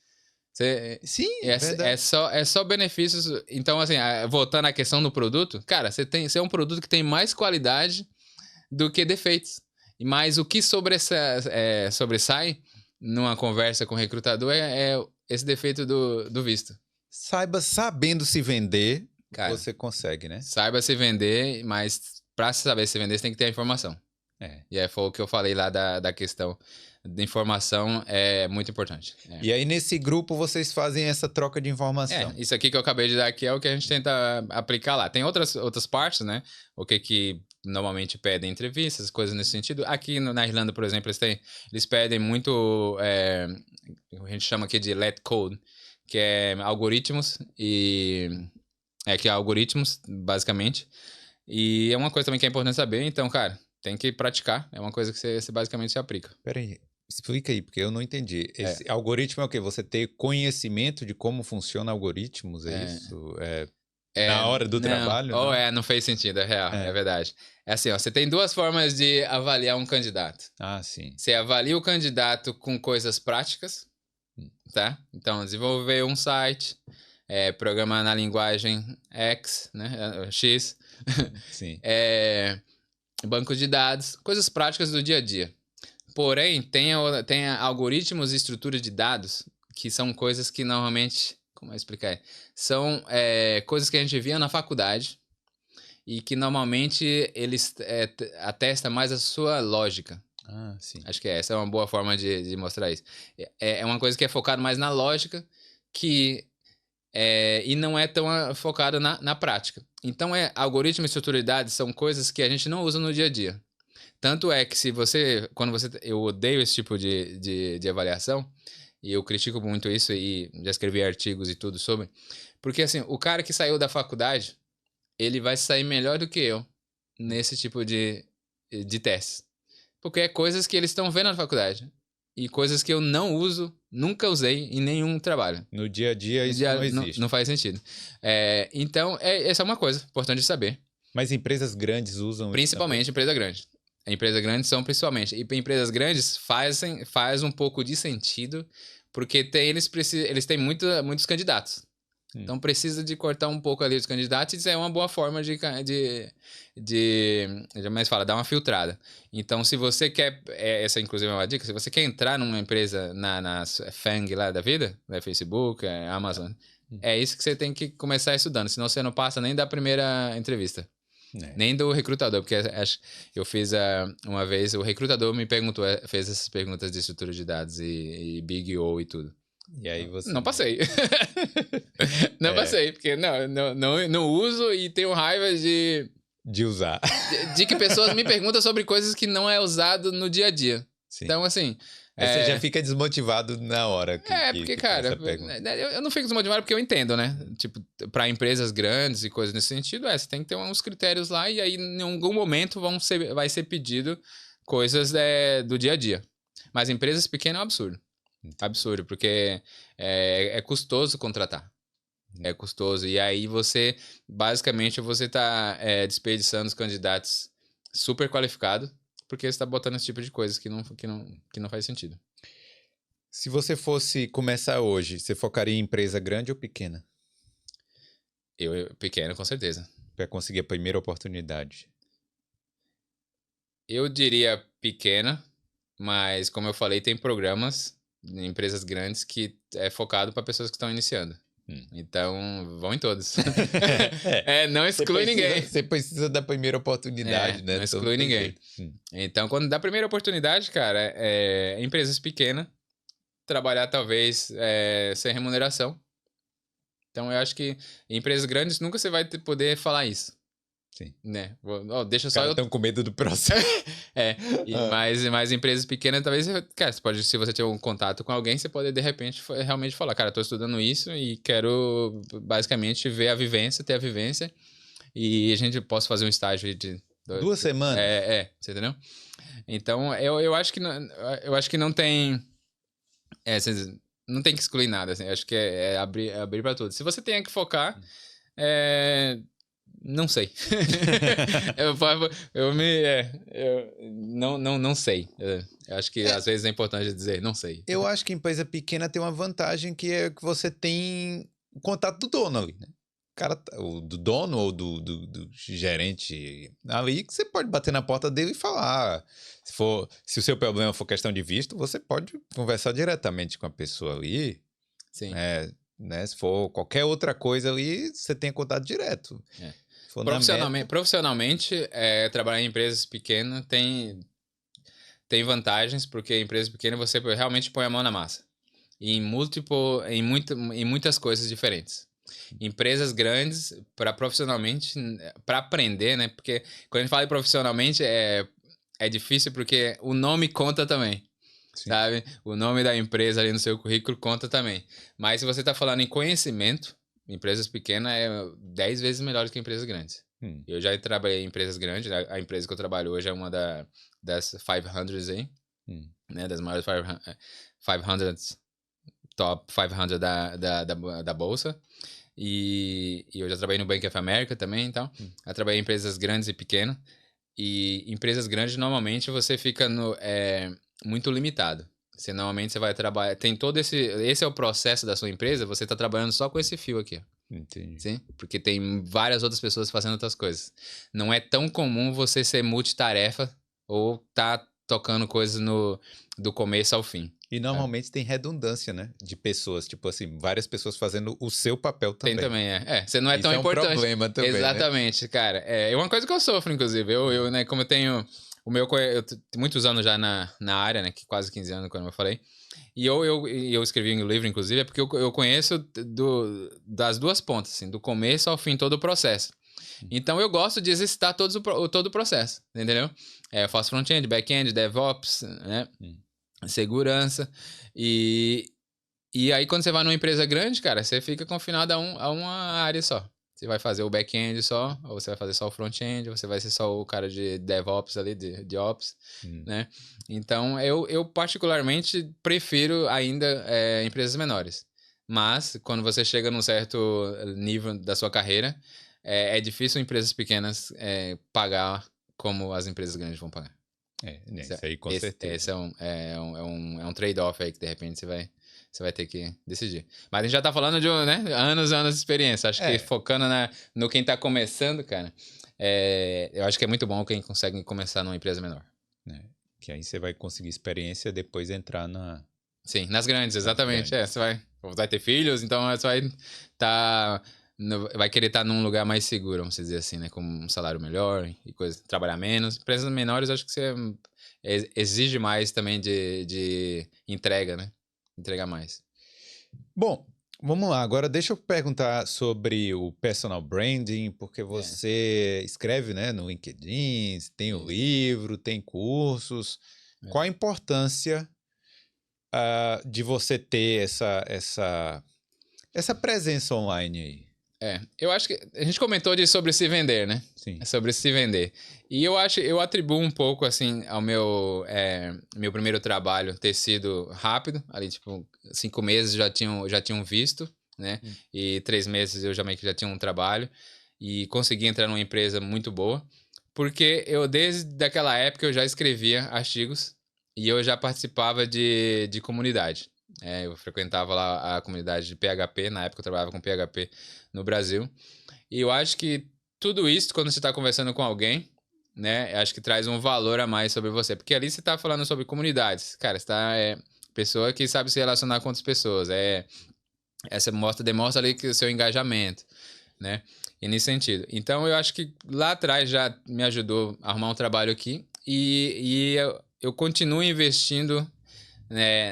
Sim, é só benefícios. Então, assim, voltando à questão do produto, cara, você é um produto que tem mais qualidade do que defeitos. Mas o que sobressai numa conversa com o recrutador é esse defeito do visto. Sabendo se vender, cara, você consegue, né? Saiba se vender, mas para saber se vender, você tem que ter a informação. E foi o que eu falei lá da questão da informação, é muito importante. E aí, nesse grupo, vocês fazem essa troca de informação. Isso aqui que eu acabei de dar aqui é o que a gente tenta aplicar lá. Tem outras partes, né? O que normalmente pedem entrevistas, coisas nesse sentido. Aqui na Irlanda, por exemplo, eles pedem muito, a gente chama aqui de let code, que é algoritmos que é algoritmos, basicamente. E é uma coisa também que é importante saber. Então, cara, tem que praticar. É uma coisa que você basicamente se aplica. Peraí, explica aí, porque eu não entendi. Esse algoritmo é o quê? Você ter conhecimento de como funciona algoritmos? Isso? Na hora do trabalho? Não fez sentido, é real, é verdade. É assim, ó, você tem 2 formas de avaliar um candidato. Sim. Você avalia o candidato com coisas práticas, tá? Então, desenvolver um site, programar na linguagem X, né? X. Sim. Banco de dados, coisas práticas do dia a dia. Porém, tem algoritmos e estruturas de dados que são coisas que normalmente... Como eu explicar? São coisas que a gente via na faculdade e que normalmente eles atestam mais a sua lógica. Sim. Acho que essa é uma boa forma de mostrar isso. É uma coisa que é focada mais na lógica e não é tão focada na prática. Então, algoritmo e estruturalidade são coisas que a gente não usa no dia a dia. Tanto é que eu odeio esse tipo de avaliação, e eu critico muito isso e já escrevi artigos e tudo sobre, porque assim, o cara que saiu da faculdade, ele vai sair melhor do que eu nesse tipo de testes. Porque é coisas que eles estão vendo na faculdade. E coisas que eu não uso, nunca usei em nenhum trabalho. No dia a dia isso não existe. Não faz sentido. Então, essa é uma coisa importante de saber. Mas empresas grandes usam Principalmente empresa grande. Empresas grandes são principalmente. E empresas grandes faz um pouco de sentido, porque eles têm muitos candidatos. Então precisa de cortar um pouco ali os candidatos, e é uma boa forma mais dar uma filtrada. Então, se você quer, essa inclusive é uma dica, se você quer entrar numa empresa na FANG lá da vida, Facebook, Amazon, é isso que você tem que começar estudando, senão você não passa nem da primeira entrevista. Nem do recrutador, porque eu fiz uma vez, o recrutador me perguntou, fez essas perguntas de estrutura de dados e Big O e tudo. E aí você... Não passei. Não passei, porque não uso e tenho raiva de usar. De que pessoas me perguntam sobre coisas que não é usado no dia a dia. Sim. Então, assim... Você já fica desmotivado na hora porque, cara, eu não fico desmotivado porque eu entendo, né? Tipo, para empresas grandes e coisas nesse sentido, você tem que ter uns critérios lá e aí em algum momento vai ser pedido coisas do dia a dia. Mas empresas pequenas é um absurdo. Absurdo, porque é custoso contratar. É custoso. E aí basicamente, você tá desperdiçando os candidatos super qualificados, porque você está botando esse tipo de coisas que não faz sentido. Se você fosse começar hoje, você focaria em empresa grande ou pequena? Pequena, com certeza. Para conseguir a primeira oportunidade. Eu diria pequena, mas como eu falei, tem programas em empresas grandes que é focado para pessoas que estão iniciando. Então, vão em todos. Não exclui ninguém. Você precisa da primeira oportunidade, né? Não exclui ninguém. Então, quando dá a primeira oportunidade, cara, empresas pequenas, trabalhar talvez sem remuneração. Então, eu acho que em empresas grandes nunca você vai poder falar isso. Sim. Né? Deixa só estão com medo do processo. Mas empresas pequenas, talvez, cara, se você tiver um contato com alguém, você pode, de repente, realmente falar, cara, eu tô estudando isso e quero, basicamente, ter a vivência, e a gente possa fazer um estágio de 2 semanas? Você entendeu? Então, eu acho que não tem... Vocês não tem que excluir nada, assim. Eu acho que é abrir para tudo. Se você tem que focar, não sei. Não sei. Eu acho que às vezes é importante dizer, não sei. Eu acho que empresa pequena tem uma vantagem que é que você tem o contato do dono ali, né? O cara, do dono ou do gerente ali, que você pode bater na porta dele e falar. Se o seu problema for questão de visto, você pode conversar diretamente com a pessoa ali. Sim. Né? Se for qualquer outra coisa ali, você tem contato direto. Profissionalmente, trabalhar em empresas pequenas tem vantagens, porque em empresas pequenas você realmente põe a mão na massa. Em muitas coisas diferentes. Empresas grandes, profissionalmente, para aprender, né? Porque quando a gente fala profissionalmente, é difícil porque o nome conta também. Sim. Sabe? O nome da empresa ali no seu currículo conta também. Mas se você está falando em conhecimento, empresas pequenas é 10 vezes melhor que empresas grandes. Eu já trabalhei em empresas grandes. A empresa que eu trabalho hoje é uma das 500 aí, né? Das maiores 500, top 500 da bolsa. E eu já trabalhei no Bank of America também, então. Eu trabalhei em empresas grandes e pequenas. E empresas grandes, normalmente, você fica muito limitado. Normalmente você vai trabalhar... Tem todo esse é o processo da sua empresa, você está trabalhando só com esse fio aqui. Entendi. Sim? Porque tem várias outras pessoas fazendo outras coisas. Não é tão comum você ser multitarefa ou tá tocando coisas do começo ao fim. E normalmente tem redundância, né? De pessoas, tipo assim, várias pessoas fazendo o seu papel também. Tem também, você não é tão importante. Isso é um problema também, exatamente, né? Cara. É uma coisa que eu sofro, inclusive. Eu né, como eu tenho... eu tenho muitos anos já na área, né? Que quase 15 anos, como eu falei. E eu escrevi um livro, inclusive, é porque eu conheço das duas pontas, assim, do começo ao fim, todo o processo. Então, eu gosto de exercitar todo o processo, entendeu? Eu faço front-end, back-end, DevOps, né? Segurança. E aí, quando você vai numa empresa grande, cara, você fica confinado a uma área só. Você vai fazer o back-end só, ou você vai fazer só o front-end, ou você vai ser só o cara de DevOps ali, de Ops, né? Então, eu particularmente prefiro ainda empresas menores. Mas, quando você chega num certo nível da sua carreira, é difícil empresas pequenas pagar como as empresas grandes vão pagar. Isso aí com certeza. Esse é um trade-off aí que, de repente, você vai ter que decidir. Mas a gente já tá falando de anos de experiência. Acho que focando no quem tá começando, cara, eu acho que é muito bom quem consegue começar numa empresa menor. Que aí você vai conseguir experiência depois entrar na... Sim, nas grandes, exatamente. Você vai ter filhos, então você vai querer estar num lugar mais seguro, vamos dizer assim, né? Com um salário melhor e trabalhar menos. Empresas menores, acho que você exige mais também de entrega, né? Entregar mais. Bom, vamos lá. Agora deixa eu perguntar sobre o personal branding, porque você escreve, né, no LinkedIn, tem o livro, tem cursos. Qual a importância de você ter essa presença online aí? Eu acho que a gente comentou sobre se vender, né? Sim. Sobre se vender. E eu atribuo um pouco, assim, ao meu primeiro trabalho ter sido rápido. Ali, tipo, 5 meses já tinham visto, né? E 3 meses eu meio que já tinha um trabalho. E consegui entrar numa empresa muito boa. Porque desde aquela época, eu já escrevia artigos e eu já participava de comunidade. Eu frequentava lá a comunidade de PHP, na época eu trabalhava com PHP no Brasil. E eu acho que tudo isso, quando você está conversando com alguém, né, acho que traz um valor a mais sobre você. Porque ali você está falando sobre comunidades. Cara, você está pessoa que sabe se relacionar com outras pessoas. Essa demonstra ali que o seu engajamento, né? E nesse sentido. Então, eu acho que lá atrás já me ajudou a arrumar um trabalho aqui. E eu continuo investindo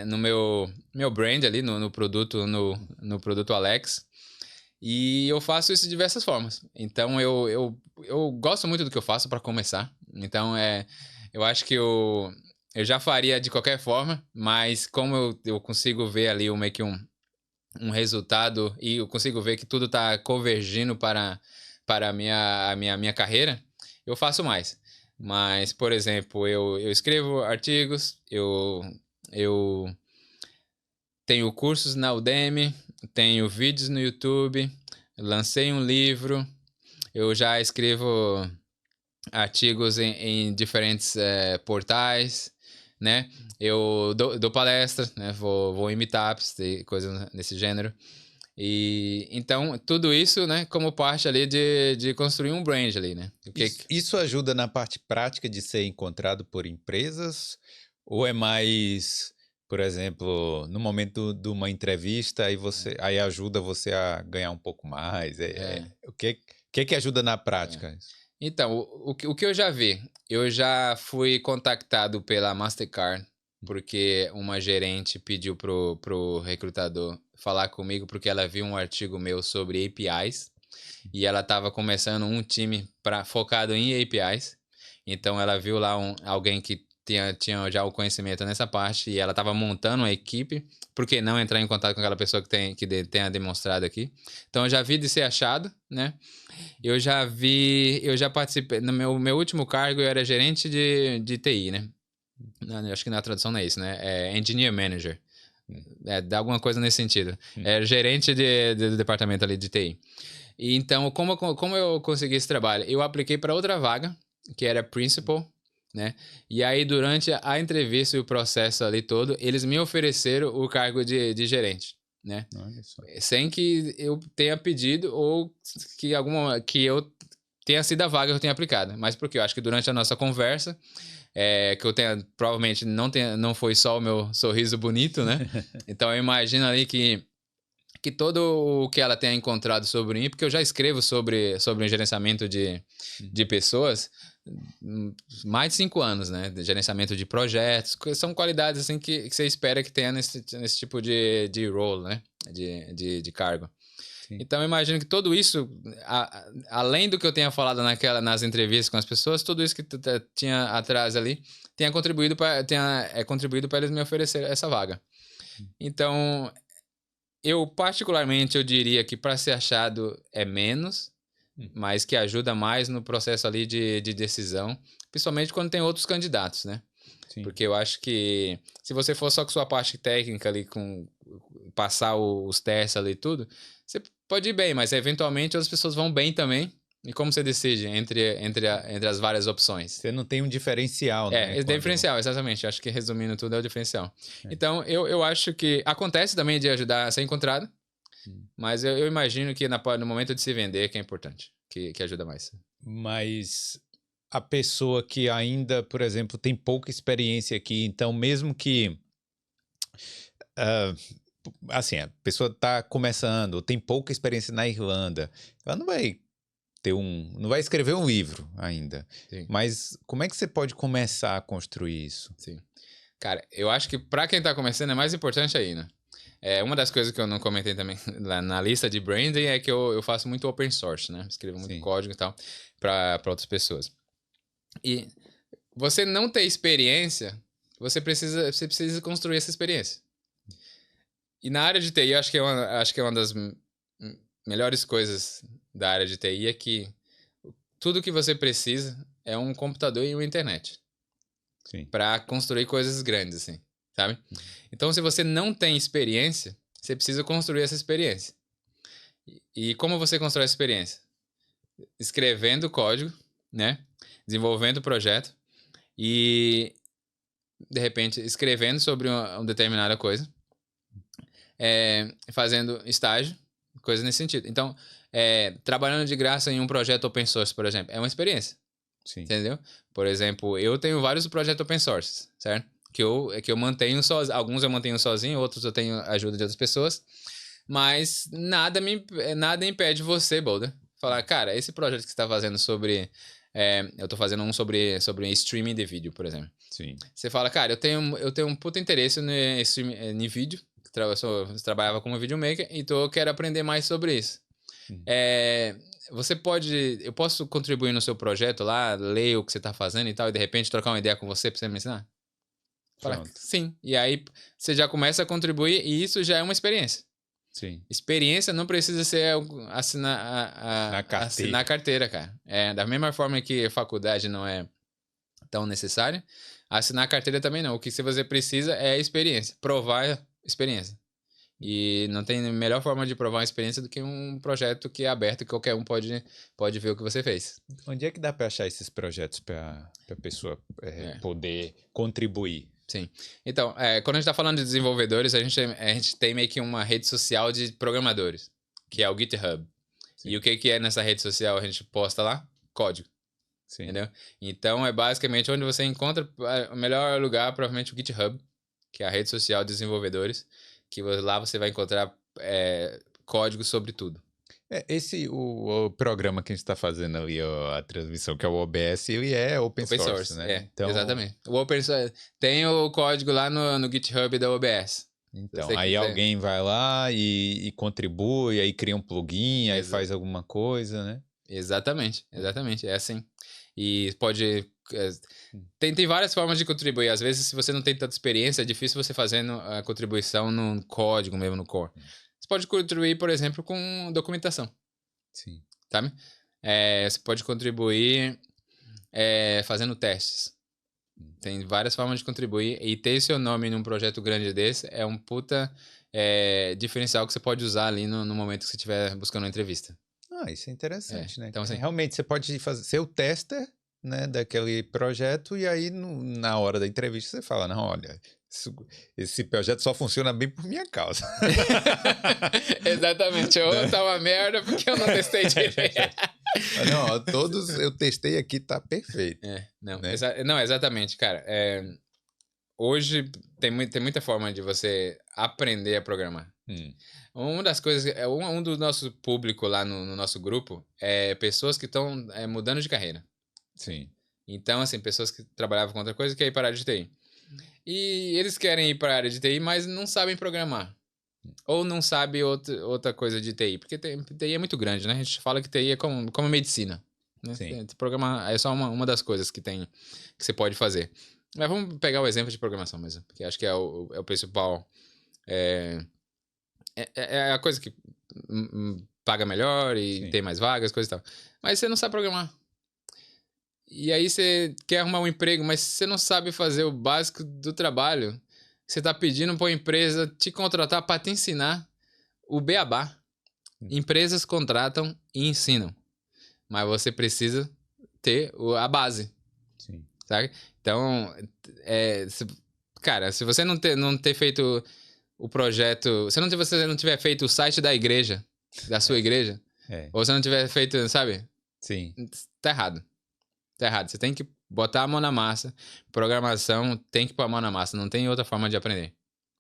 no meu brand ali, no produto Alex. E eu faço isso de diversas formas. Então, eu gosto muito do que eu faço para começar. Então, eu acho que eu já faria de qualquer forma, mas como eu consigo ver ali meio que um resultado e eu consigo ver que tudo está convergindo para a minha carreira, eu faço mais. Mas, por exemplo, eu escrevo artigos, eu tenho cursos na Udemy, tenho vídeos no YouTube, lancei um livro, eu já escrevo artigos em diferentes portais, né? Eu dou palestras, né? Vou em meetups, coisas nesse gênero. E então, tudo isso, né, como parte ali de construir um brand ali, né? Isso ajuda na parte prática de ser encontrado por empresas? Ou é mais, por exemplo, no momento de uma entrevista, aí ajuda você a ganhar um pouco mais? O que ajuda na prática? Então, o que eu já vi? Eu já fui contactado pela Mastercard, porque uma gerente pediu pro recrutador falar comigo, porque ela viu um artigo meu sobre APIs, e ela estava começando um time focado em APIs. Então, ela viu lá alguém que tinha já o conhecimento nessa parte, e ela estava montando uma equipe. Por que não entrar em contato com aquela pessoa que tenha demonstrado aqui? Então, eu já vi de ser achado, né? Eu já participei, no meu último cargo eu era gerente de TI, né? Acho que na tradução não é isso, né? É Engineer Manager. Dá alguma coisa nesse sentido. É gerente do departamento ali de TI. E então, como eu consegui esse trabalho? Eu apliquei para outra vaga, que era Principal, né? E aí, durante a entrevista e o processo ali todo, eles me ofereceram o cargo de gerente, né? Sem que eu tenha pedido ou que eu tenha sido a vaga que eu tenha aplicado. Mas porque eu acho que durante a nossa conversa, que eu tenha, provavelmente não foi só o meu sorriso bonito, né? Então eu imagino ali que todo o que ela tenha encontrado sobre mim, porque eu já escrevo sobre o gerenciamento de pessoas mais de 5 anos, né? De gerenciamento de projetos, são qualidades assim que você espera que tenha nesse tipo de role, né? De cargo. Sim. Então eu imagino que tudo isso, além do que eu tenha falado nas entrevistas com as pessoas, tudo isso que tinha atrás ali, tenha contribuído para eles me oferecer essa vaga. Então, eu particularmente eu diria que para ser achado é menos, mas que ajuda mais no processo ali de decisão, principalmente quando tem outros candidatos, né? Sim. Porque eu acho que se você for só com sua parte técnica ali, com passar os testes ali e tudo, você pode ir bem, mas eventualmente as pessoas vão bem também. E como você decide entre as várias opções? Você não tem um diferencial, né? É diferencial, exatamente. Acho que resumindo tudo é o diferencial. Então, eu acho que acontece também de ajudar a ser encontrado, mas eu imagino que no momento de se vender que é importante, que ajuda mais. Mas a pessoa que ainda, por exemplo, tem pouca experiência aqui, então mesmo que assim, a pessoa está começando, tem pouca experiência na Irlanda, ela não vai não vai escrever um livro ainda. Sim. Mas como é que você pode começar a construir isso? Sim. Cara, eu acho que para quem está começando é mais importante aí, né? Uma das coisas que eu não comentei também lá na lista de branding é que eu faço muito open source, né? Escrevo muito código e tal para outras pessoas. E você não ter experiência, você precisa construir essa experiência. E na área de TI, eu acho que é uma das melhores coisas da área de TI é que tudo que você precisa é um computador e uma internet. Para construir coisas grandes, assim, sabe? Então, se você não tem experiência, você precisa construir essa experiência. E como você constrói essa experiência? Escrevendo código, né? Desenvolvendo o projeto e, de repente, escrevendo sobre uma determinada coisa, fazendo estágio, coisa nesse sentido. Então, trabalhando de graça em um projeto open source, por exemplo, é uma experiência. Sim. Entendeu? Por exemplo, eu tenho vários projetos open source, certo? Que eu mantenho sozinho. Alguns eu mantenho sozinho, outros eu tenho ajuda de outras pessoas. Mas nada impede você, Boulder, falar, cara, esse projeto que você está fazendo sobre... eu estou fazendo um sobre streaming de vídeo, por exemplo. Sim. Você fala, cara, eu tenho um puta interesse em vídeo. Eu trabalhava como videomaker, então eu quero aprender mais sobre isso. Eu posso contribuir no seu projeto lá, ler o que você está fazendo e tal, e de repente trocar uma ideia com você para você me ensinar? Fala, sim. E aí você já começa a contribuir e isso já é uma experiência. Sim. Experiência não precisa ser assinar a carteira, cara. Da mesma forma que a faculdade não é tão necessária, assinar a carteira também não. O que você precisa é experiência, provar experiência. E não tem melhor forma de provar uma experiência do que um projeto que é aberto, que qualquer um pode ver o que você fez. Onde é que dá para achar esses projetos para a pessoa poder contribuir? Sim. Então, quando a gente está falando de desenvolvedores, a gente tem meio que uma rede social de programadores, que é o GitHub. Sim. E o que é nessa rede social? A gente posta lá? Código. Sim. Entendeu? Então, é basicamente onde você encontra o melhor lugar, provavelmente o GitHub, que é a rede social de desenvolvedores, que lá você vai encontrar código sobre tudo. O programa que a gente está fazendo ali, a transmissão, que é o OBS, ele é open source, né? Então... Exatamente. O open source tem o código lá no GitHub da OBS. Então, aí alguém vai lá e contribui, aí cria um plugin, aí faz alguma coisa, né? Exatamente. É assim. E pode... Tem várias formas de contribuir. Às vezes, se você não tem tanta experiência, é difícil você fazendo a contribuição no código mesmo, no core. Você pode contribuir, por exemplo, com documentação. Sim. Sabe? Você pode contribuir fazendo testes. Tem várias formas de contribuir. E ter seu nome num projeto grande desse é um puta diferencial que você pode usar ali no momento que você estiver buscando uma entrevista. Isso é interessante, né? Então, assim, realmente, você pode ser o tester, né, daquele projeto, e aí na hora da entrevista você fala, não, olha, esse projeto só funciona bem por minha causa. Exatamente, tá uma merda porque eu não testei direito. Não, todos eu testei aqui, tá perfeito. Não, exatamente, cara. Hoje tem muita forma de você aprender a programar. Uma das coisas, um do nosso público lá no nosso grupo é pessoas que estão mudando de carreira. Sim. Então, assim, pessoas que trabalhavam com outra coisa e querem ir para a área de TI. E eles querem ir para a área de TI, mas não sabem programar. Ou não sabem outra coisa de TI. Porque TI é muito grande, né? A gente fala que TI é como medicina. Né? Sim. Programar é só uma das coisas que você pode fazer. Mas vamos pegar o exemplo de programação mesmo. Porque acho que é o principal... É a coisa que paga melhor e tem mais vagas, coisa e tal. Mas você não sabe programar. E aí você quer arrumar um emprego, mas você não sabe fazer o básico do trabalho. Você tá pedindo para uma empresa te contratar para te ensinar o beabá. Empresas contratam e ensinam. Mas você precisa ter a base. Sim. Sabe? Então, cara, se você não ter feito o projeto... Se você não tiver feito o site da igreja, da sua igreja, ou se não tiver feito, sabe? Sim. Tá errado. Tá errado. Você tem que botar a mão na massa. Programação tem que pôr a mão na massa. Não tem outra forma de aprender.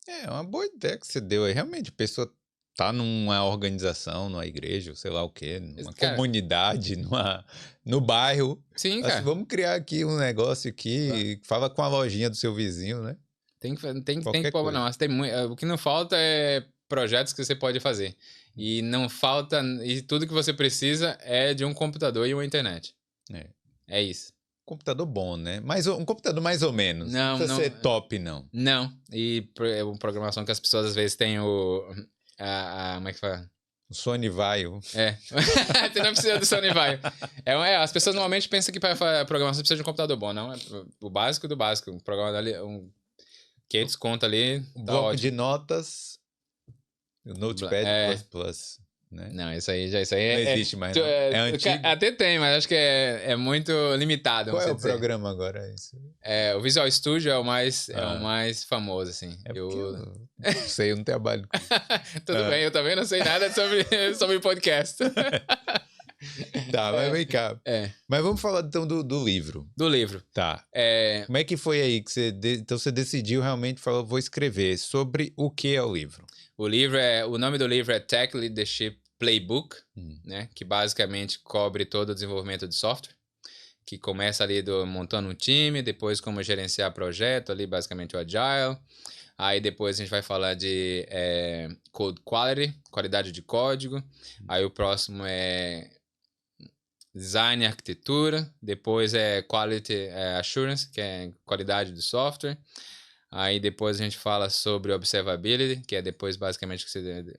É uma boa ideia que você deu aí. Realmente, a pessoa tá numa organização, numa igreja, sei lá o quê, numa comunidade, no bairro. Sim, cara. Vamos criar aqui um negócio aqui, fala com a lojinha do seu vizinho, né? Tem que pôr a mão na massa. O que não falta é projetos que você pode fazer. E não falta... E tudo que você precisa é de um computador e uma internet. É isso. Computador bom, né? Mas um computador mais ou menos. Não precisa ser top, não. Não. E é uma programação que as pessoas às vezes têm como é que fala? O Sony Vaio. Você não precisa do Sony Vaio. As pessoas normalmente pensam que para programação precisa de um computador bom. Não, é o básico do básico. Um programa ali, 500 conto ali. Um bloco de notas. O Notepad++. Né? Não, isso aí não existe mais, não. É antigo. Até tem, mas acho que é muito limitado. Qual é o programa agora? O Visual Studio é o mais famoso, assim. Eu não sei, eu não trabalho com Tudo bem, eu também não sei nada sobre podcast. Tá, mas vem cá. Mas vamos falar então do livro. Do livro. Tá. Como é que foi aí que então você decidiu realmente falar, vou escrever sobre o que é o livro? O nome do livro é Tech Leadership Playbook, né? Que basicamente cobre todo o desenvolvimento de software, que começa ali montando um time, depois como gerenciar projeto, ali basicamente o Agile. Aí depois a gente vai falar de Code Quality, qualidade de código. Aí o próximo é Design e Arquitetura. Depois é Quality Assurance, que é qualidade do software. Aí depois a gente fala sobre Observability, que é depois basicamente que você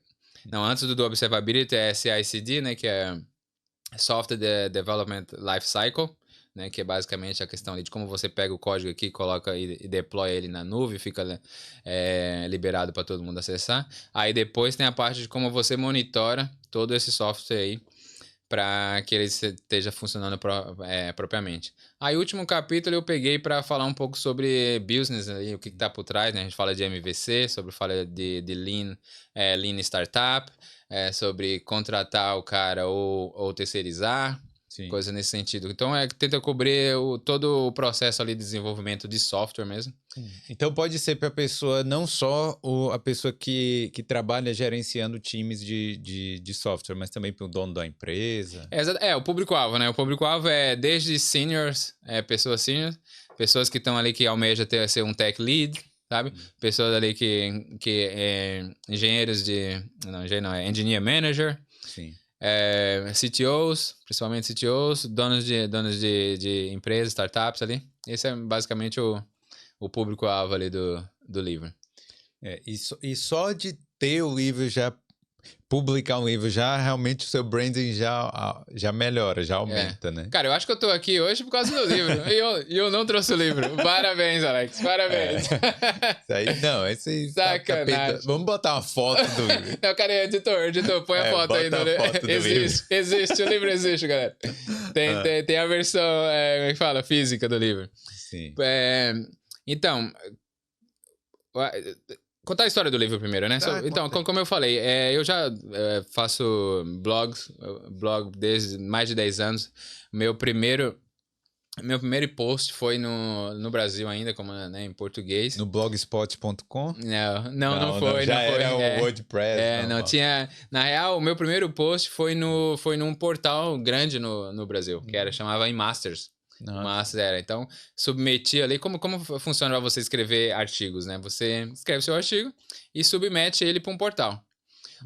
Não, antes do Observability é CI/CD, né? Que é Software Development Lifecycle, né? Que é basicamente a questão ali de como você pega o código aqui, coloca e deploy ele na nuvem, fica liberado para todo mundo acessar. Aí depois tem a parte de como você monitora todo esse software aí para que ele esteja funcionando propriamente. Aí o último capítulo eu peguei para falar um pouco sobre business, aí, o que está por trás, né? A gente fala de MVC, fala de Lean, Lean Startup, sobre contratar o cara ou terceirizar, Sim. coisa nesse sentido. Então, tenta cobrir todo o processo ali de desenvolvimento de software mesmo. Então, pode ser para a pessoa, não só a pessoa que trabalha gerenciando times de software, mas também para o dono da empresa. O público-alvo, né? O público-alvo é desde seniors, pessoas seniors, pessoas que estão ali que almejam ser um tech lead, sabe? Pessoas ali que engenheiros engineer manager. Sim. CTOs, principalmente CTOs, donos de empresas, startups ali. Esse é basicamente o público-alvo ali do livro. E só de ter o livro publicar um livro, realmente o seu branding já melhora, já aumenta, né? Cara, eu acho que eu tô aqui hoje por causa do livro. E eu não trouxe o livro. Parabéns, Alex. Parabéns. Isso aí, não, esse aí... Sacanagem. Vamos botar uma foto do livro. Não, cara, editor, põe a foto aí. Existe, o livro existe, galera. Tem a versão, como é que fala? Física do livro. Sim. Então... Contar a história do livro primeiro, né? Então, como eu falei, eu já faço blog desde mais de 10 anos. Meu primeiro post foi no Brasil ainda, como em português. No blogspot.com? Não foi. Já não foi. era o WordPress. Não tinha... Na real, o meu primeiro post foi num portal grande no Brasil, que chamava eMasters. Mas então, submeti ali, como funciona para você escrever artigos, né? Você escreve seu artigo e submete ele para um portal.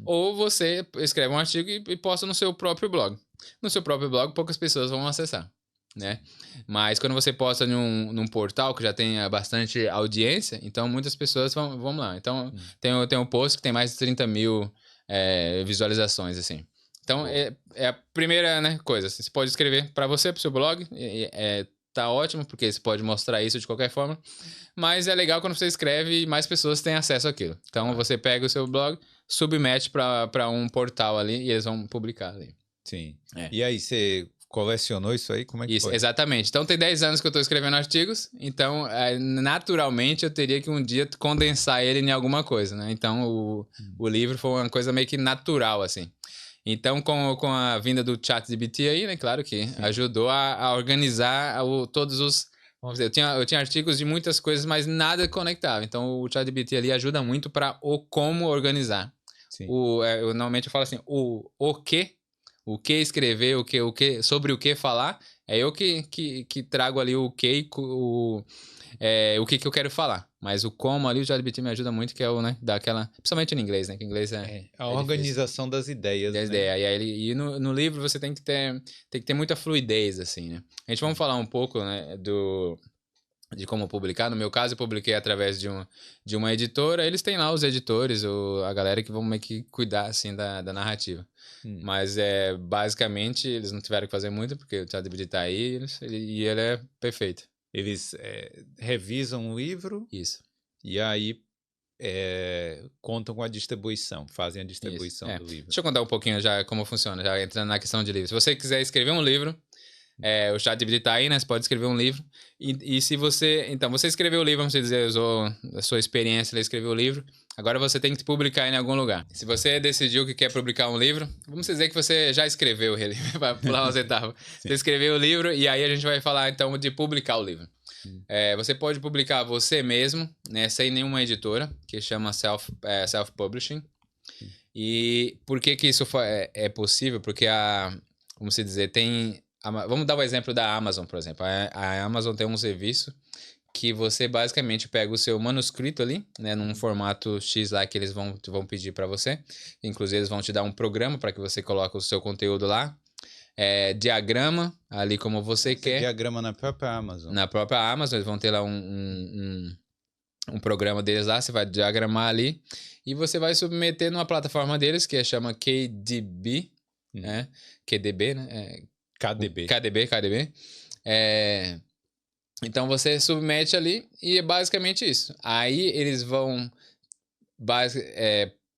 Ou você escreve um artigo e posta no seu próprio blog. No seu próprio blog, poucas pessoas vão acessar, né? Mas quando você posta num portal que já tem bastante audiência, então muitas pessoas vão lá. Então, tem um post que tem mais de 30 mil visualizações, assim. Então, é a primeira coisa. Você pode escrever para você, para o seu blog. Tá ótimo, porque você pode mostrar isso de qualquer forma. Mas é legal quando você escreve e mais pessoas têm acesso àquilo. Então, você pega o seu blog, submete para um portal ali e eles vão publicar ali. Sim. E aí, você colecionou isso aí? Como é que isso, foi? Exatamente. Então, tem 10 anos que eu estou escrevendo artigos. Então, naturalmente, eu teria que um dia condensar ele em alguma coisa, né? Então, o livro foi uma coisa meio que natural, assim. Então, com a vinda do ChatGPT aí, né? Claro que ajudou a organizar todos os... Vamos dizer, eu tinha artigos de muitas coisas, mas nada conectava. Então, o ChatGPT ali ajuda muito para como organizar. Sim. Eu normalmente falo assim, o que escrever, sobre o que falar, é eu que trago ali o que eu quero falar. Mas o como ali, o ChatGPT me ajuda muito, que é dar aquela... Principalmente em inglês, né? Que em inglês a organização das ideias, né? E no livro você tem que ter muita fluidez, assim, né? A gente vamos falar um pouco, né, de como publicar. No meu caso, eu publiquei através de uma editora. Eles têm lá os editores, a galera que vão meio que cuidar, assim, da narrativa. Mas, basicamente, eles não tiveram que fazer muito, porque o ChatGPT tá aí e ele é perfeito. Eles revisam o livro. Isso. E aí contam com a distribuição, fazem a distribuição do livro. Deixa eu contar um pouquinho já como funciona, já entrando na questão de livro. Se você quiser escrever um livro, o ChatGPT tá aí, né? Você pode escrever um livro. E se você... Então, você escreveu o livro, vamos dizer, usou a sua experiência para escrever o livro. Agora você tem que publicar em algum lugar. Se você decidiu que quer publicar um livro, vamos dizer que você já escreveu ele, vai pular umas etapas. Você escreveu o livro e aí a gente vai falar, então, de publicar o livro. Você pode publicar você mesmo, né? Sem nenhuma editora, que chama self-publishing. E por que isso é possível? Porque como se dizer, vamos dar o exemplo da Amazon, por exemplo. A Amazon tem um serviço que você basicamente pega o seu manuscrito ali, né, num formato X lá que eles vão pedir para você. Inclusive, eles vão te dar um programa para que você coloque o seu conteúdo lá. Diagrama, ali como você quer. Diagrama na própria Amazon. Na própria Amazon, eles vão ter lá um programa deles lá, você vai diagramar ali e você vai submeter numa plataforma deles que chama KDB, né? QDB, né? KDB. Então você submete ali e é basicamente isso. Aí eles vão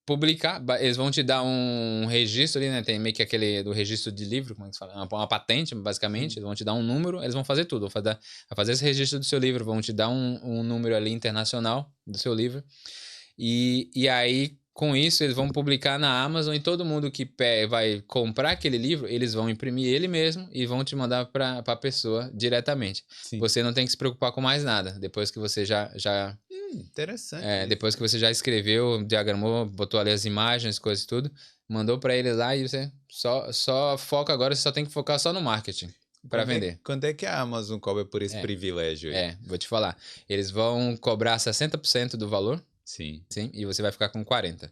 publicar, eles vão te dar um registro ali, né? Tem meio que aquele do registro de livro, como é que se fala? Uma patente, basicamente. Eles vão te dar um número, eles vão fazer tudo. Vão fazer esse registro do seu livro, vão te dar um número ali internacional do seu livro. E aí, com isso, eles vão publicar na Amazon e todo mundo que vai comprar aquele livro, eles vão imprimir ele mesmo e vão te mandar para a pessoa diretamente. Sim. Você não tem que se preocupar com mais nada. Depois que você já interessante. Depois que você já escreveu, diagramou, botou ali as imagens, coisas e tudo, mandou para eles lá e você só foca agora, você só tem que focar só no marketing para vender. Quando é que a Amazon cobra por esse privilégio aí? Vou te falar. Eles vão cobrar 60% do valor. Sim. E você vai ficar com 40%.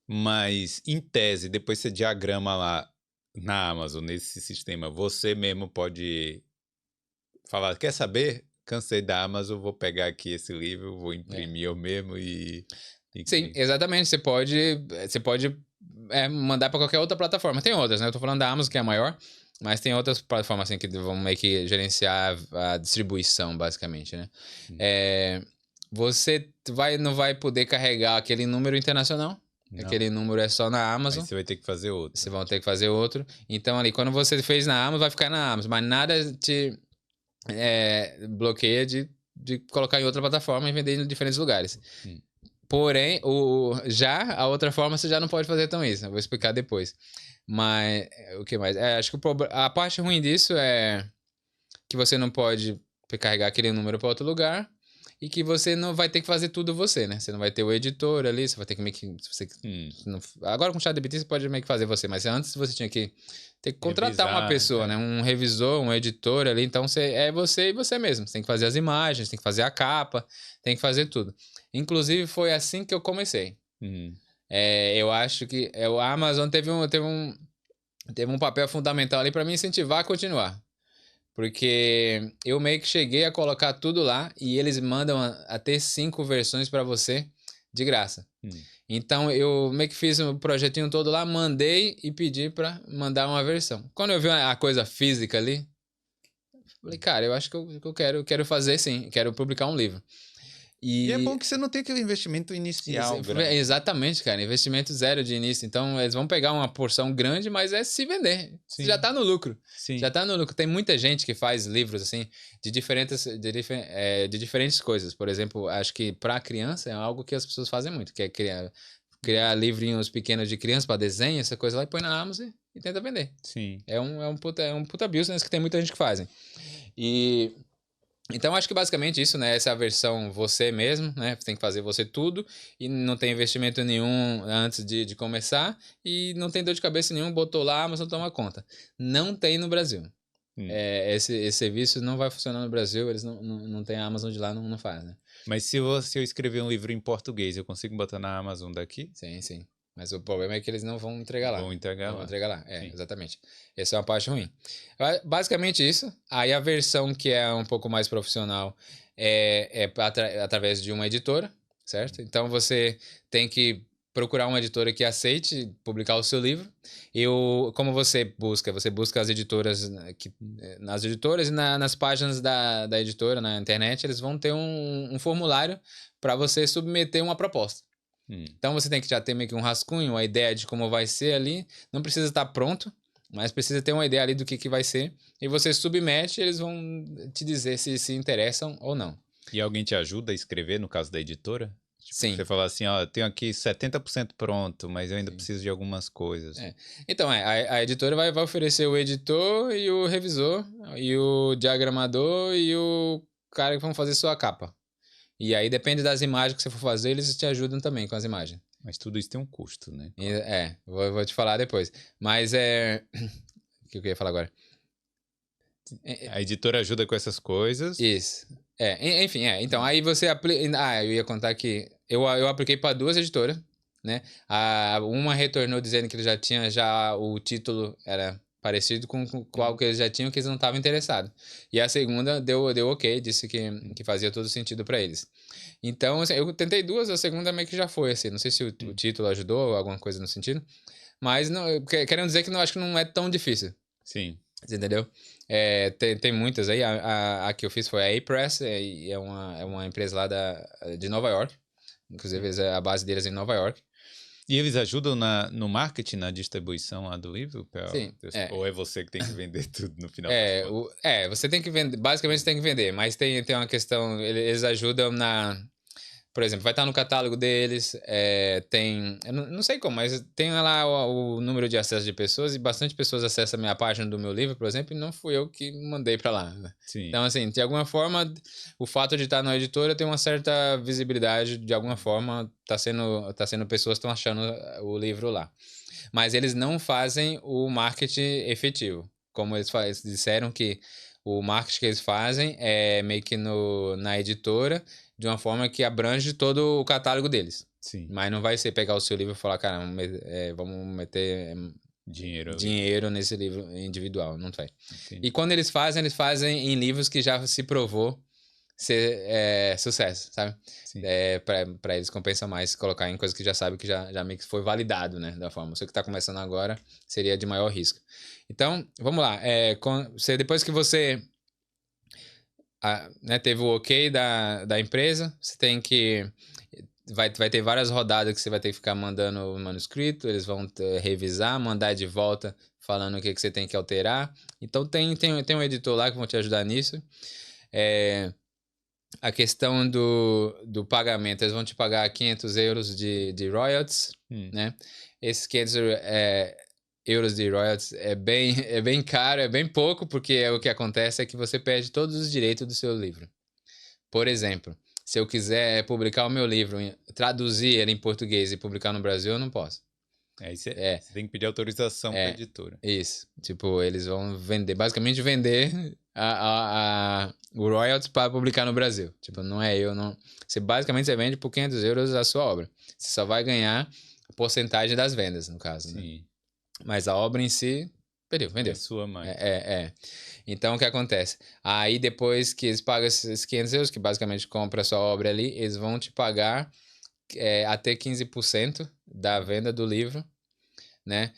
Mas, em tese, depois você diagrama lá na Amazon, nesse sistema, você mesmo pode falar, quer saber? Cansei da Amazon, vou pegar aqui esse livro, vou imprimir eu mesmo e... Sim, exatamente. Você pode mandar para qualquer outra plataforma. Tem outras, né? Eu tô falando da Amazon, que é a maior, mas tem outras plataformas assim que vão meio que gerenciar a distribuição, basicamente, né? Você não vai poder carregar aquele número internacional. Não. Aquele número é só na Amazon. Aí você vai ter que fazer outro. Você vai ter que fazer outro. Então, ali, quando você fez na Amazon, vai ficar na Amazon. Mas nada te bloqueia de colocar em outra plataforma e vender em diferentes lugares. Porém, a outra forma você já não pode fazer tão isso. Eu vou explicar depois. Mas, o que mais? Acho que a parte ruim disso é que você não pode carregar aquele número para outro lugar e que você não vai ter que fazer tudo você, né? Você não vai ter o editor ali, você vai ter que meio que... Agora com o ChatGPT você pode meio que fazer você, mas antes você tinha que ter que contratar uma pessoa, né? Um revisor, um editor ali, então é você e você mesmo. Você tem que fazer as imagens, tem que fazer a capa, tem que fazer tudo. Inclusive foi assim que eu comecei. Eu acho que a Amazon teve um papel fundamental ali para me incentivar a continuar. Porque eu meio que cheguei a colocar tudo lá e eles mandam até 5 versões para você de graça. Então eu meio que fiz um projetinho todo lá, mandei e pedi para mandar uma versão. Quando eu vi a coisa física ali, falei, cara, eu acho que eu quero fazer sim, quero publicar um livro. E é bom que você não tem aquele investimento inicial grande. Exatamente, cara. Investimento zero de início. Então, eles vão pegar uma porção grande, mas é se vender. Sim. Já tá no lucro. Sim. Já tá no lucro. Tem muita gente que faz livros, assim, de diferentes coisas. Por exemplo, acho que para criança é algo que as pessoas fazem muito, que é criar livrinhos pequenos de criança para desenho, essa coisa lá, e põe na Amazon e tenta vender. Sim. É um puta business que tem muita gente que fazem. Então, acho que basicamente isso, né? Essa é a versão você mesmo, né? Você tem que fazer você tudo e não tem investimento nenhum antes de começar e não tem dor de cabeça nenhum, botou lá, mas não toma conta. Não tem no Brasil. Esse serviço não vai funcionar no Brasil, eles não tem a Amazon de lá, não faz, né? Mas se eu escrever um livro em português, eu consigo botar na Amazon daqui? Sim. Mas o problema é que eles não vão entregar lá. Vão entregar lá. Exatamente. Essa é uma parte ruim. Basicamente isso. Aí a versão que é um pouco mais profissional é através de uma editora, certo? Então você tem que procurar uma editora que aceite publicar o seu livro. Como você busca? Você busca as editoras, nas editoras e nas páginas da editora, na internet, eles vão ter um formulário para você submeter uma proposta. Então você tem que já ter meio que um rascunho, uma ideia de como vai ser ali. Não precisa estar pronto, mas precisa ter uma ideia ali do que vai ser. E você submete e eles vão te dizer se interessam ou não. E alguém te ajuda a escrever, no caso da editora? Sim. Você fala assim, ó, eu tenho aqui 70% pronto, mas eu ainda preciso de algumas coisas. Então, a editora vai oferecer o editor e o revisor, e o diagramador e o cara que vão fazer sua capa. E aí depende das imagens que você for fazer, eles te ajudam também com as imagens. Mas tudo isso tem um custo, né? Vou te falar depois. Mas o que eu ia falar agora? A editora ajuda com essas coisas. Isso. Enfim, então aí você aplica... eu ia contar que eu apliquei para 2 editoras, né? Uma retornou dizendo que ele já tinha o título, era parecido com algo que eles já tinham, que eles não estavam interessados. E a segunda deu ok, disse que fazia todo sentido para eles. Então, assim, eu tentei duas, a segunda meio que já foi, assim. Não sei se o título ajudou, alguma coisa no sentido. Mas, não, querendo dizer que não, acho que não é tão difícil. Sim. Você entendeu? Tem muitas aí. A que eu fiz foi a A-Press, é uma empresa lá de Nova York. Inclusive, a base deles é em Nova York. E eles ajudam no marketing, na distribuição lá do livro? Sim. Ou é você que tem que vender tudo no final? Você tem que vender. Basicamente, você tem que vender. Mas tem uma questão. Eles ajudam na. Por exemplo, vai estar no catálogo deles, tem... Eu não sei como, mas tem lá o número de acesso de pessoas e bastante pessoas acessam a minha página do meu livro, por exemplo, e não fui eu que mandei para lá. Sim. Então, assim, de alguma forma, o fato de estar na editora tem uma certa visibilidade, de alguma forma, tá sendo pessoas que estão achando o livro lá. Mas eles não fazem o marketing efetivo. Como eles disseram que o marketing que eles fazem é meio que na editora, de uma forma que abrange todo o catálogo deles. Sim. Mas não vai ser pegar o seu livro e falar, cara, vamos meter dinheiro nesse livro individual. Não vai. Entendi. E quando eles fazem em livros que já se provou ser sucesso, sabe? Para eles compensa mais colocar em coisas que já sabe que já meio que foi validado, né? Da forma. Você que está começando agora seria de maior risco. Então, vamos lá. Depois que você teve o ok da empresa, você tem que... Vai ter várias rodadas que você vai ter que ficar mandando o manuscrito, eles vão revisar, mandar de volta falando o que você tem que alterar. Então, tem um editor lá que vão te ajudar nisso. A questão do pagamento, eles vão te pagar 500 euros de royalties, né? Esses 500 euros de royalties é bem caro, é bem pouco, porque o que acontece é que você perde todos os direitos do seu livro. Por exemplo, se eu quiser publicar o meu livro, traduzir ele em português e publicar no Brasil, eu não posso. Aí você tem que pedir autorização para a editora. Isso. Tipo, eles vão basicamente vender o royalties para publicar no Brasil. Tipo, não é eu, não... Você vende por 500 euros a sua obra. Você só vai ganhar a porcentagem das vendas, no caso, Sim. né? Mas a obra em si, vendeu. É sua mãe. Então, o que acontece? Aí, depois que eles pagam esses 500 euros, que basicamente compra a sua obra ali, eles vão te pagar até 15% da venda do livro, né?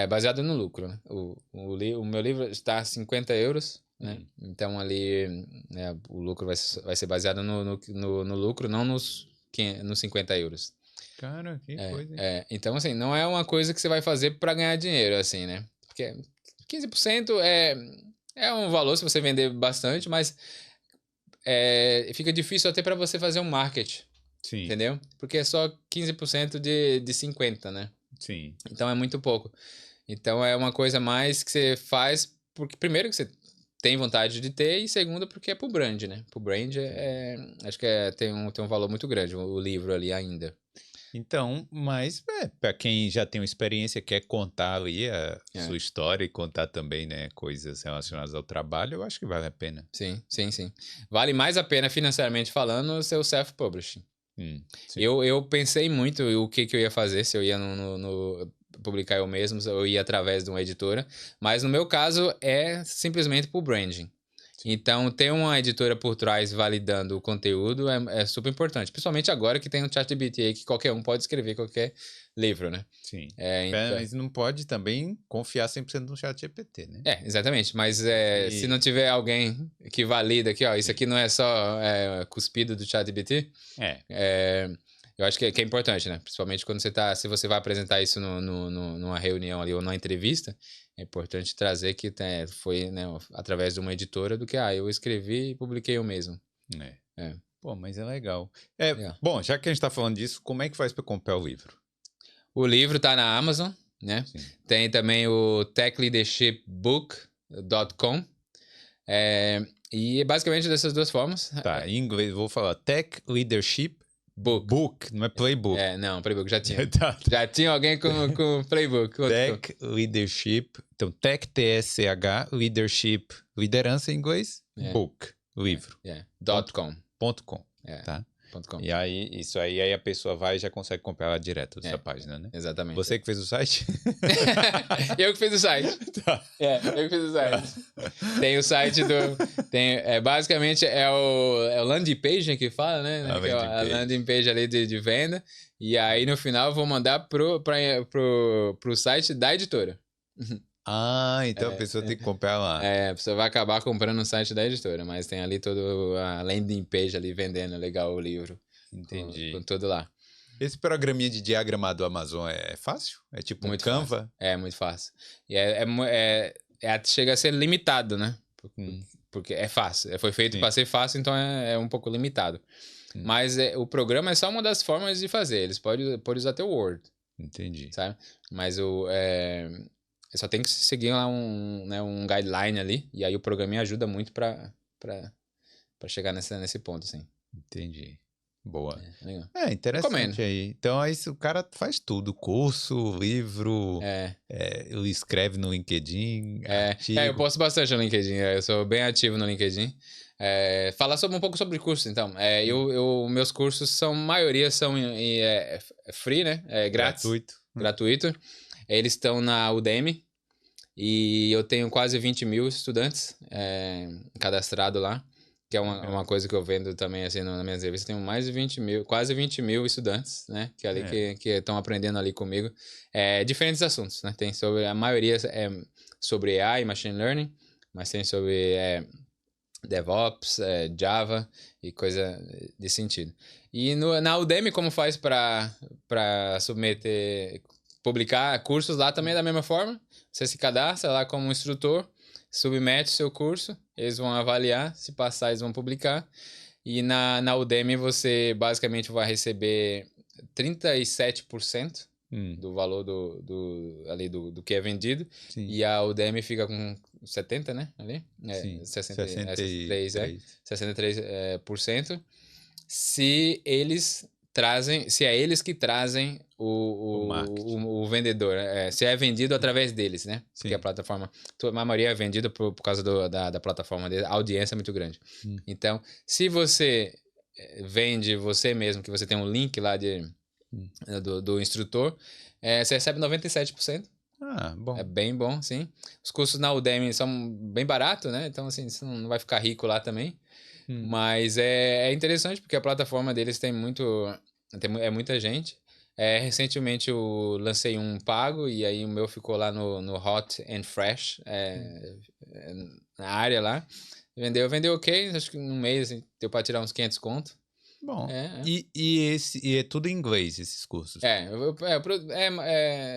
Baseado no lucro, né? O meu livro está a 50 euros, né? Então, ali, né, o lucro vai ser baseado no lucro, não nos 50 euros. Cara, que coisa. Então, assim, não é uma coisa que você vai fazer para ganhar dinheiro, assim, né? Porque 15% é um valor se você vender bastante, mas fica difícil até para você fazer um marketing. Sim. Entendeu? Porque é só 15% de 50, né? Sim. Então é muito pouco. Então é uma coisa mais que você faz porque, primeiro, que você tem vontade de ter, e segundo, porque é pro brand, né? Pro brand acho que tem um valor muito grande o livro ali ainda. Então, mas para quem já tem uma experiência, quer contar ali a sua história e contar também, né, coisas relacionadas ao trabalho, eu acho que vale a pena. Sim. Vale mais a pena, financeiramente falando, o seu self-publishing. Eu pensei muito o que eu ia fazer, se eu ia publicar eu mesmo, se eu ia através de uma editora, mas no meu caso é simplesmente por branding. Então, ter uma editora por trás validando o conteúdo é super importante. Principalmente agora que tem um ChatGPT aí que qualquer um pode escrever qualquer livro, né? Sim. Então... Mas não pode também confiar 100% no ChatGPT, né? Exatamente. Mas se não tiver alguém que valida aqui, ó, isso aqui não é só cuspido do ChatGPT, eu acho que é importante, né? Principalmente quando se você vai apresentar isso numa reunião ali ou numa entrevista, é importante trazer que foi, né, através de uma editora do que eu escrevi e publiquei eu mesmo. Pô, mas é legal. Bom, já que a gente tá falando disso, como é que faz para comprar o livro? O livro tá na Amazon, né? Sim. Tem também o techleadershipbook.com. E basicamente dessas duas formas. Tá, em inglês vou falar Tech Leadership Book, não é Playbook. Não, Playbook já tinha. Já tinha alguém com Playbook. Tech Leadership, então Tech, T-S-C-H, Leadership, liderança em inglês, Book, livro. .com. Tá. projetosdisoftware.com. E aí, isso aí a pessoa vai e já consegue comprar lá direto dessa página, né? Exatamente. Você que fez o site? Eu que fiz o site. Tá. Eu que fiz o site. Tem o site basicamente é o landing page que fala, né? Que é a landing page ali de venda. E aí no final eu vou mandar pro site da editora. Ah, então a pessoa tem que comprar lá. A pessoa vai acabar comprando no site da editora, mas tem ali toda a landing page ali vendendo legal o livro. Entendi. Com tudo lá. Esse programinha de diagrama do Amazon é fácil? É tipo muito um Canva? Fácil. É muito fácil. E chega a ser limitado, né? Porque é fácil. Foi feito para ser fácil, então é um pouco limitado. Mas o programa é só uma das formas de fazer. Eles podem usar até o Word. Entendi. Sabe? Mas só tem que seguir lá um guideline ali. E aí o programinha ajuda muito para chegar nesse ponto, assim. Entendi. Boa. Legal. Interessante aí. Então aí o cara faz tudo. Curso, livro, ele escreve no LinkedIn, artigo. Eu posto bastante no LinkedIn. Eu sou bem ativo no LinkedIn. Falar um pouco sobre curso, então. Meus cursos maioria são free, né? Grátis. Gratuito. Eles estão na Udemy. E eu tenho quase 20 mil estudantes cadastrados lá. Que é uma coisa que eu vendo também, assim, nas minhas revistas. Tenho mais de 20 mil, quase 20 mil estudantes, né? Que ali que estão aprendendo ali comigo. Diferentes assuntos, né? Tem a maioria é sobre AI, Machine Learning, mas tem sobre DevOps, Java e coisa de sentido. E na Udemy, como faz para publicar cursos lá também da mesma forma. Você se cadastra lá como instrutor, submete o seu curso, eles vão avaliar, se passar eles vão publicar. E na Udemy você basicamente vai receber 37% do valor do que é vendido. Sim. E a Udemy fica com 70%, né? Ali? Sim, 63%. Se é eles que trazem o vendedor. Se é vendido através deles, né? Sim. Porque a plataforma... A maioria é vendida por causa da plataforma deles. A audiência é muito grande. Então, se você vende você mesmo, que você tem um link lá do instrutor, você recebe 97%. Bom. É bem bom, sim. Os cursos na Udemy são bem baratos, né? Então, assim, você não vai ficar rico lá também. Mas é interessante porque a plataforma deles tem muita gente. Recentemente eu lancei um pago e aí o meu ficou lá no Hot and Fresh, na área lá. Vendeu ok, acho que num mês deu para tirar uns 500 conto. Bom, e é tudo em inglês, esses cursos?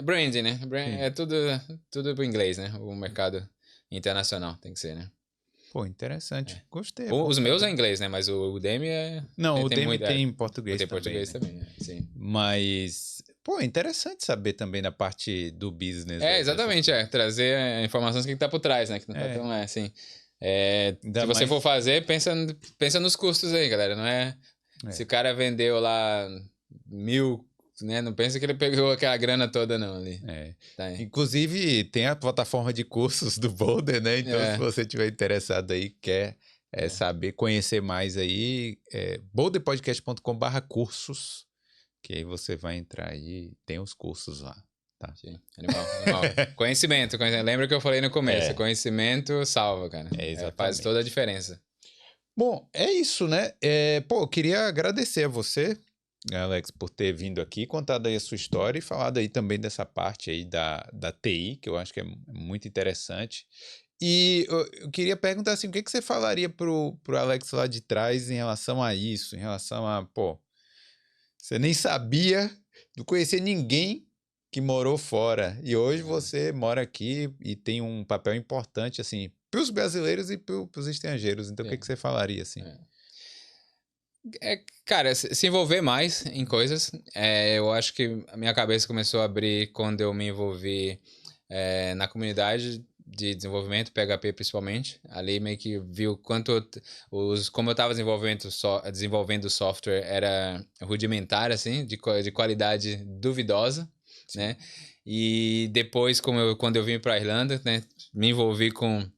Branding, né? Tudo pro inglês, né? O mercado internacional tem que ser, né? Pô, interessante. Gostei. Os meus é em inglês, né? Mas o Udemy Não, o Udemy tem em português tem também. Português também, sim. Mas, pô, interessante saber também da parte do business. Exatamente, trazer informações que tá por trás, né? Que não tá tão, assim... se você for fazer, pensa nos custos aí, galera. Não é... Se o cara vendeu lá 1.000... Né? Não pensa que ele pegou aquela grana toda, não, ali. Tá. Inclusive, tem a plataforma de cursos do Boulder, né? Então, se você estiver interessado aí, quer saber, conhecer mais aí, boulderpodcast.com/cursos, que aí você vai entrar aí, tem os cursos lá, tá? Sim, animal. Conhecimento. Lembra que eu falei no começo, conhecimento salva, cara. Exatamente. Faz toda a diferença. Bom, é isso, né? Eu queria agradecer a você, Alex, por ter vindo aqui, contado aí a sua história e falado aí também dessa parte aí da TI, que eu acho que é muito interessante. E eu queria perguntar assim, o que você falaria pro Alex lá de trás em relação a isso, em relação a, você nem sabia, não conhecia ninguém que morou fora, e hoje você mora aqui e tem um papel importante, assim, para os brasileiros e para os estrangeiros. Então, o que você falaria, assim? Cara, se envolver mais em coisas. Eu acho que a minha cabeça começou a abrir quando eu me envolvi na comunidade de desenvolvimento, PHP principalmente. Ali meio que viu quanto como eu estava desenvolvendo software era rudimentar, assim, de qualidade duvidosa, né? E depois, quando eu vim para a Irlanda, né, me envolvi com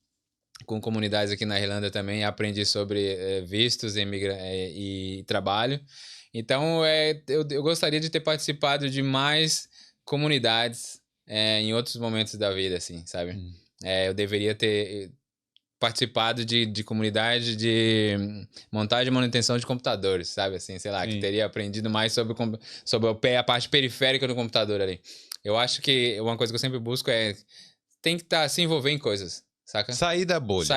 com comunidades aqui na Irlanda também, aprendi sobre vistos e trabalho. Então, eu gostaria de ter participado de mais comunidades em outros momentos da vida, assim, sabe? Eu deveria ter participado de comunidade de montagem e manutenção de computadores, sabe? Assim, sei lá, que teria aprendido mais sobre a parte periférica do computador ali. Eu acho que uma coisa que eu sempre busco tem que se envolver em coisas, saca? Sair da bolha.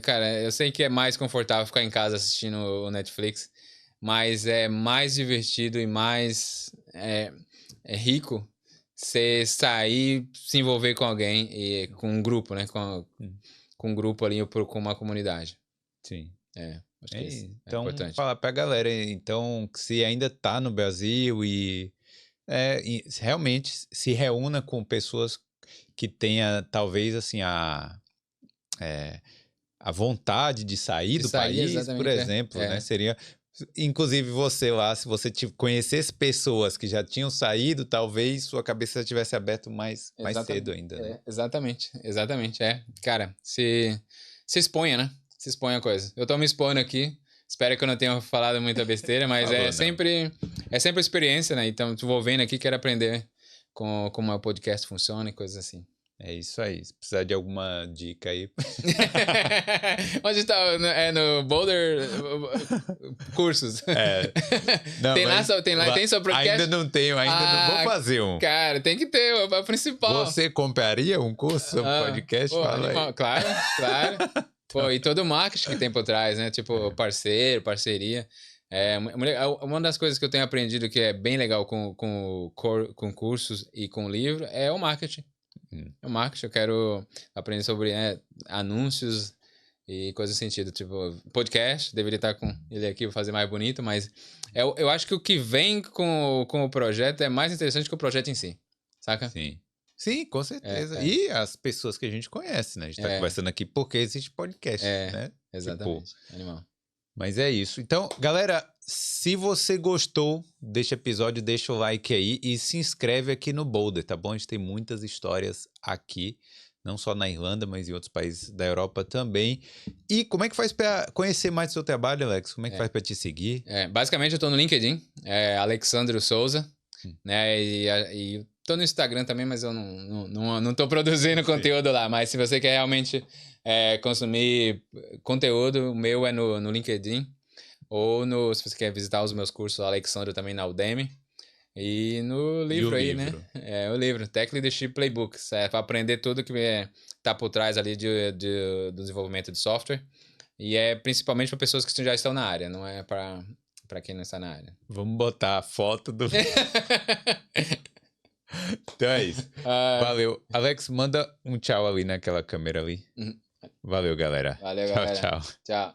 Cara, eu sei que é mais confortável ficar em casa assistindo o Netflix, mas é mais divertido e mais rico você sair, se envolver com alguém e com um grupo, né? Com um grupo ali, com uma comunidade. Sim. Acho que isso então, é importante. falar pra galera, então, se ainda tá no Brasil e realmente se reúna com pessoas que tenha, talvez, assim, a vontade de sair do país, por exemplo, né? Seria... Inclusive você lá, se você conhecesse pessoas que já tinham saído, talvez sua cabeça tivesse aberto mais cedo ainda, né? Exatamente. Cara, se exponha, né? Se exponha a coisa. Eu tô me expondo aqui, espero que eu não tenha falado muita besteira, mas sempre experiência, né? Então, vou vendo aqui, quero aprender como o podcast funciona e coisas assim. É isso aí. Se precisar de alguma dica aí. Onde está? No Boulder Cursos. Não, tem seu podcast? Ainda não tenho, não vou fazer um. Cara, tem que ter, é o principal. Você compraria um curso sobre podcast? Fala aí. Claro. Pô, e todo o marketing que tem por trás, né? Tipo, parceria. Uma das coisas que eu tenho aprendido que é bem legal com cursos e com livro é o marketing. É o marketing, eu quero aprender sobre anúncios e coisas nesse sentido. Tipo, podcast, deveria estar com ele aqui para fazer mais bonito, mas eu acho que o que vem com o projeto é mais interessante que o projeto em si, saca? Sim, com certeza. E as pessoas que a gente conhece, né? A gente tá conversando aqui porque existe podcast, né? Exatamente. Tipo, animal. Mas é isso. Então, galera, se você gostou deste episódio, deixa o like aí e se inscreve aqui no Boulder, tá bom? A gente tem muitas histórias aqui, não só na Irlanda, mas em outros países da Europa também. E como é que faz para conhecer mais do seu trabalho, Alex? Como é que faz para te seguir? Basicamente, eu tô no LinkedIn, Alexandro Souza, né? E tô no Instagram também, mas eu não tô produzindo conteúdo lá. Mas se você quer realmente consumir conteúdo, o meu é no LinkedIn. Ou se você quer visitar os meus cursos, Alexandro também na Udemy. E no livro aí, né? O livro, Tech Leadership Playbook. Para aprender tudo que tá por trás ali do desenvolvimento de software. E principalmente para pessoas que já estão na área, não é para quem não está na área. Vamos botar a foto do... Então é isso. Valeu. Alex, manda um tchau ali naquela câmera ali. Valeu, galera. Valeu, galera. Tchau. Tchau.